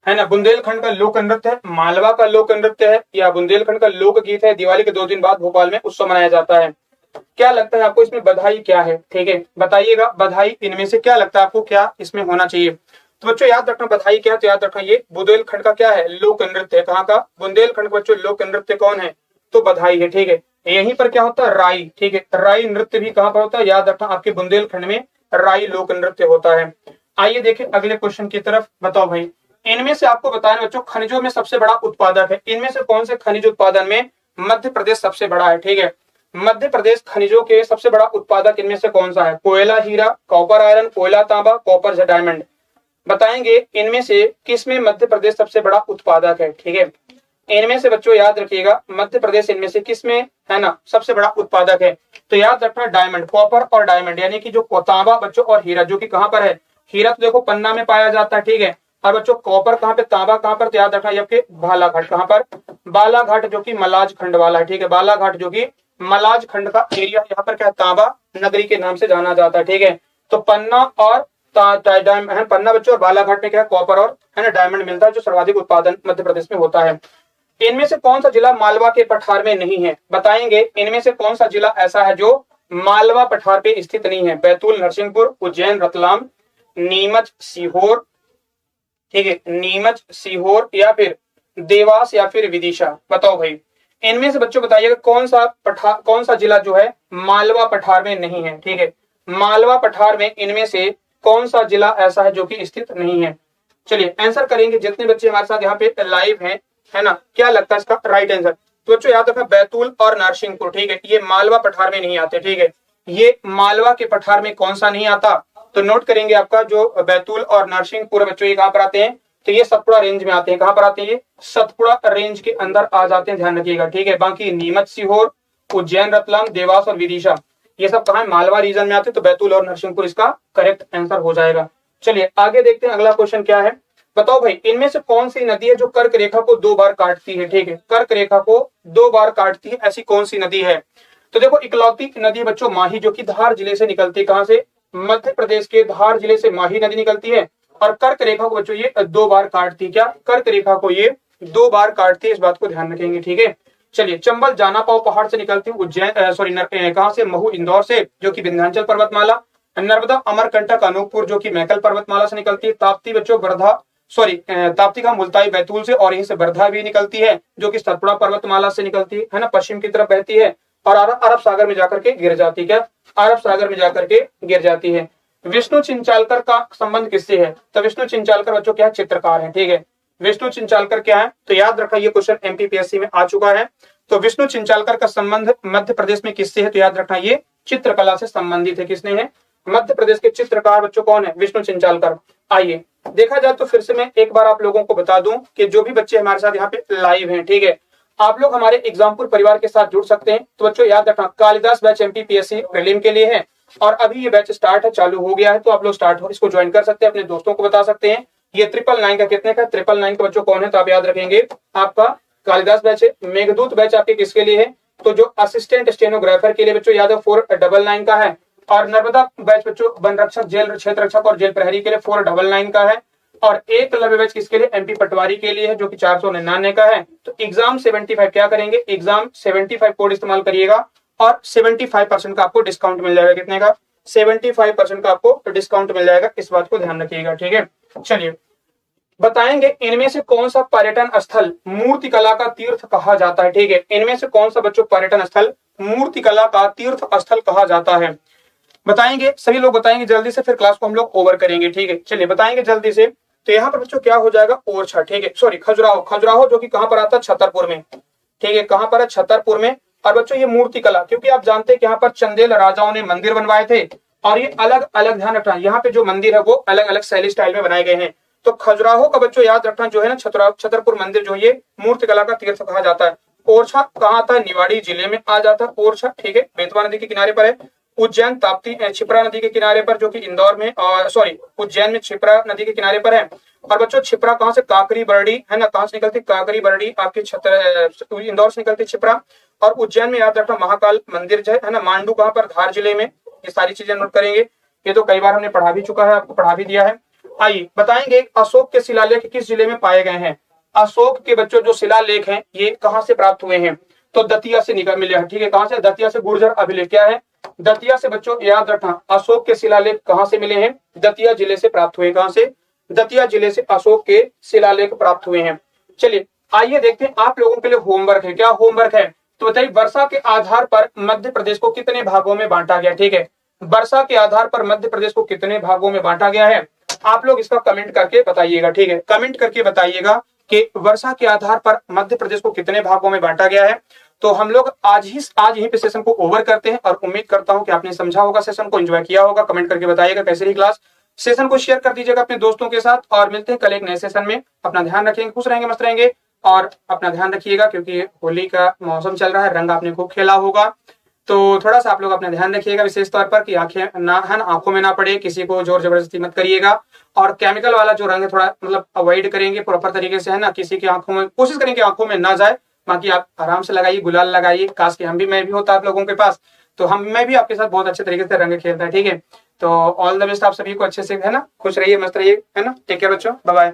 ना। बुंदेलखंड का लोक नृत्य है, मालवा का लोक नृत्य है, या बुंदेलखंड का लोक गीत है, दिवाली के 2 दिन बाद भोपाल में उत्सव मनाया जाता है। क्या लगता है आपको इसमें बधाई क्या है, ठीक है, बताइएगा बधाई इनमें से क्या लगता है आपको क्या इसमें होना चाहिए। तो बच्चों याद रखना बधाई क्या है, तो याद रखना ये बुंदेलखंड का क्या है लोक नृत्य है। कहाँ का, बुंदेलखंड बच्चों लोक नृत्य कौन है, तो बधाई है, ठीक है। यहीं पर क्या होता है राई, ठीक है, राई नृत्य भी कहाँ पर होता है, याद रखना आपके बुंदेलखंड में राई लोक नृत्य होता है। आइए देखें अगले क्वेश्चन की तरफ। बताओ भाई इनमें से आपको बताना बच्चों खनिजों में सबसे बड़ा उत्पादक है, इनमें से कौन से खनिज उत्पादन में मध्य प्रदेश सबसे बड़ा है, ठीक है, मध्य प्रदेश खनिजों के सबसे बड़ा उत्पादक इनमें से कौन सा है, कोयला हीरा, कॉपर आयरन, कोयला तांबा, कॉपर डायमंड। बताएंगे इनमें से किसमें मध्य प्रदेश सबसे बड़ा उत्पादक है, ठीक है, इनमें से बच्चों याद रखिएगा मध्य प्रदेश इनमें से किसमें है ना सबसे बड़ा उत्पादक है। तो याद रखना डायमंड, कॉपर और डायमंड, यानी कि जो तांबा बच्चों और हीरा, जो कि कहां पर है, हीरा तो देखो पन्ना में पाया जाता है, ठीक है, और बच्चों कॉपर कहां पे, तांबा कहां पर, तो याद रखना ये आपके बालाघाट, कहां पर, बालाघाट जो कि मलाज खंड वाला है, ठीक है, बालाघाट जो कि मलाज खंड का एरिया, यहाँ पर क्या तांबा नगरी के नाम से जाना जाता है, ठीक है। तो पन्ना और पन्ना बच्चों और बालाघाट में क्या है कॉपर और है ना डायमंड मिलता है, जो सर्वाधिक उत्पादन मध्य प्रदेश में होता है। इनमें से कौन सा जिला मालवा के पठार में नहीं है, बताएंगे इनमें से कौन सा जिला ऐसा है जो मालवा पठार पे स्थित नहीं है। बैतूल, नरसिंहपुर, उज्जैन, रतलाम, नीमच, सीहोर, ठीक है, नीमच, सीहोर, या फिर देवास, या फिर विदिशा। बताओ भाई इनमें से बच्चों बताइएगा कौन सा जिला जो है मालवा पठार में नहीं है, ठीक है, मालवा पठार में इनमें से कौन सा जिला ऐसा है जो कि स्थित नहीं है। चलिए आंसर करेंगे जितने बच्चे हमारे साथ यहाँ पे लाइव हैं, है ना, क्या लगता है इसका राइट आंसर। तो बच्चों याद रखना बैतूल और नरसिंहपुर, ठीक है, ये मालवा पठार में नहीं आते, ठीक है, ये मालवा के पठार में कौन सा नहीं आता, तो नोट करेंगे आपका जो बैतूल और नरसिंहपुर बच्चों ये कहां पर आते हैं, तो ये सतपुड़ा रेंज में आते हैं। कहां पर आते हैं, ये सतपुड़ा रेंज के अंदर आ जाते हैं, ध्यान रखिएगा, ठीक है। बाकी नीमच, सीहोर, उज्जैन, रतलाम, देवास और विदिशा ये सब कहा है मालवा रीजन में आते हैं, तो बैतूल और नरसिंहपुर इसका करेक्ट आंसर हो जाएगा। चलिए आगे देखते हैं अगला क्वेश्चन क्या है। बताओ भाई इनमें से कौन सी नदी है जो कर्क रेखा को 2 बार काटती है, ठीक है, कर्क रेखा को 2 बार काटती है, ऐसी कौन सी नदी है। तो देखो इकलौती नदी बच्चों माही, जो कि धार जिले से निकलती है, कहां से, मध्य प्रदेश के धार जिले से माही नदी निकलती है, और कर्क रेखा को बच्चों ये 2 बार काटती है, क्या कर्क रेखा को ये 2 बार काटती है, इस बात को ध्यान रखेंगे, ठीक है। चलिए चंबल जाना पाओ पहाड़ से निकलती है, उज्जैन कहां से, महू इंदौर से, जो कि विंध्याचल पर्वतमाला, नर्मदा अमरकंटक अनूपपुर जो कि मैकल पर्वतमाला से निकलती है, ताप्ती बच्चों वर्धा ताप्ती का मुल्ताई बैतूल से, और यहीं से वर्धा भी निकलती है जो कि सतपुड़ा पर्वतमाला से निकलती है ना, पश्चिम की तरफ बहती है और अरब सागर में जाकर के गिर जाती है, क्या अरब सागर में जाकर के गिर जाती है। विष्णु चिंचालकर का संबंध किससे है, तो विष्णु चिंचालकर बच्चों क्या चित्रकार है, ठीक है, विष्णु चिंचालकर क्या है, तो याद रखा ये क्वेश्चन एमपीपीएससी में आ चुका है। तो विष्णु चिंचालकर का संबंध मध्य प्रदेश में किससे है, तो याद रखना ये चित्रकला से संबंधित है, किसने है, मध्य प्रदेश के चित्रकार बच्चों कौन है, विष्णु चिंचालकर। आइए देखा जाए तो फिर से मैं एक बार आप लोगों को बता दूं कि जो भी बच्चे हमारे साथ यहाँ पे लाइव हैं, ठीक है, आप लोग हमारे एग्जाम्पल परिवार के साथ जुड़ सकते हैं। तो बच्चों याद रखना कालिदास बैच एमपीपीएससी प्रीलिम के लिए है, और अभी ये बैच स्टार्ट है, चालू हो गया है, तो आप लोग स्टार्ट हो इसको ज्वाइन कर सकते हैं, अपने दोस्तों को बता सकते हैं। ये 999 का कितने का, 999 का बच्चों कौन है, तो आप याद रखेंगे आपका कालिदास बैच है। मेघदूत बैच आपके किसके लिए है, तो जो असिस्टेंट स्टेनोग्राफर के लिए बच्चों याद है 499 का है, और नर्मदा बैच बच्चों वन रक्षक, जेल क्षेत्र रक्षक और जेल प्रहरी के लिए 499 का है, और एकलव्य बैच किसके लिए, एमपी पटवारी के लिए है जो कि 499 का है। तो एग्जाम 75 क्या करेंगे, एग्जाम 75 कोड इस्तेमाल करिएगा, और 75% का आपको डिस्काउंट मिल जाएगा, कितने का, 75% का आपको डिस्काउंट मिल जाएगा, इस बात को ध्यान रखिएगा, ठीक है। चलिए बताएंगे इनमें से कौन सा पर्यटन स्थल मूर्तिकला का तीर्थ कहा जाता है, ठीक है, इनमें से कौन सा बच्चों पर्यटन स्थल मूर्तिकला का तीर्थ स्थल कहा जाता है, बताएंगे सभी लोग बताएंगे जल्दी से, फिर क्लास को हम लोग ओवर करेंगे, ठीक है। चलिए बताएंगे जल्दी से। तो यहाँ पर बच्चों क्या हो जाएगा, ओरछा, ठीक है, सॉरी खजुराहो, खजुराहो जो कि कहां पर आता है, छतरपुर में, ठीक है, कहां पर है, छतरपुर में। और बच्चों ये मूर्तिकला, क्योंकि आप जानते हैं कि यहाँ पर चंदेल राजाओं ने मंदिर बनवाए थे, और ये अलग अलग, ध्यान रखना यहाँ पे जो मंदिर है वो अलग अलग शैली स्टाइल में बनाए गए हैं। तो खजुराहो का बच्चों याद रखना जो है ना छतरपुर मंदिर जो ये मूर्तिकला का तीर्थ कहा जाता है। ओरछा कहाँ था, निवाड़ी जिले में आ जाता है ओरछा, ठीक है, बेतवा नदी के किनारे पर है। उज्जैन ताप्ती छिप्रा नदी के किनारे पर जो कि इंदौर में, सॉरी उज्जैन में छिप्रा नदी के किनारे पर है। और बच्चों छिप्रा कहाँ से, काकरी बरडी है ना, कहाँ से निकलती काकरी बरडी आपकी इंदौर से निकलती छिप्रा। और उज्जैन में याद रखना महाकाल मंदिर जो है ना, मांडू कहाँ पर, धार जिले में। ये सारी चीजें नोट करेंगे, ये तो कई बार हमने पढ़ा भी चुका है, आपको पढ़ा भी दिया है। आइए बताएंगे अशोक के शिलालेख किस जिले में पाए गए हैं। अशोक के बच्चों जो शिलालेख हैं ये कहाँ से प्राप्त हुए हैं, तो दतिया से निकल मिले हैं, ठीक है, कहाँ से, दतिया से। गुर्जर अभिलेख क्या है, दतिया से बच्चों याद रखना। अशोक के शिलालेख कहाँ से मिले हैं, दतिया जिले से प्राप्त हुए। कहाँ से, दतिया जिले से अशोक के शिलालेख प्राप्त हुए हैं। चलिए आइए देखते हैं, आप लोगों के लिए होमवर्क है। क्या होमवर्क है, तो बताइए वर्षा के आधार पर मध्य प्रदेश को कितने भागों में बांटा गया, ठीक है, वर्षा के आधार पर मध्य प्रदेश को कितने भागों में बांटा गया है। आप लोग इसका कमेंट करके बताइएगा, ठीक है, कमेंट करके बताइएगा कि वर्षा के आधार पर मध्य प्रदेश को कितने भागों में बांटा गया है। तो हम लोग आज यहीं पे सेशन को ओवर करते हैं, और उम्मीद करता हूं कि आपने समझा होगा, सेशन को एंजॉय किया होगा। कमेंट करके बताइएगा कैसे रही क्लास। सेशन को शेयर कर दीजिएगा अपने दोस्तों के साथ, और मिलते हैं कल एक नए सेशन में। अपना ध्यान रखेंगे, खुश रहेंगे, मस्त रहेंगे, और अपना ध्यान रखिएगा क्योंकि होली का मौसम चल रहा है, रंग आपने खूब खेला होगा। तो थोड़ा सा आप लोग अपना ध्यान रखिएगा, विशेष तौर पर कि आंखें ना है ना, आंखों में ना पड़े, किसी को जोर जबरदस्ती मत करिएगा। और केमिकल वाला जो रंग है थोड़ा मतलब अवॉइड करेंगे प्रॉपर तरीके से, है ना, किसी की आंखों में कोशिश करेंगे आंखों में ना जाए। बाकी आप आराम से लगाइए, गुलाल लगाइए, काश कि मैं भी होता आप लोगों के पास, तो मैं भी आपके साथ बहुत अच्छे तरीके से रंग खेलता है, ठीक है। तो ऑल द बेस्ट आप सभी को, अच्छे से है ना, खुश रहिए, मस्त रहिए, है ना, टेक केयर बच्चों, बाय बाय।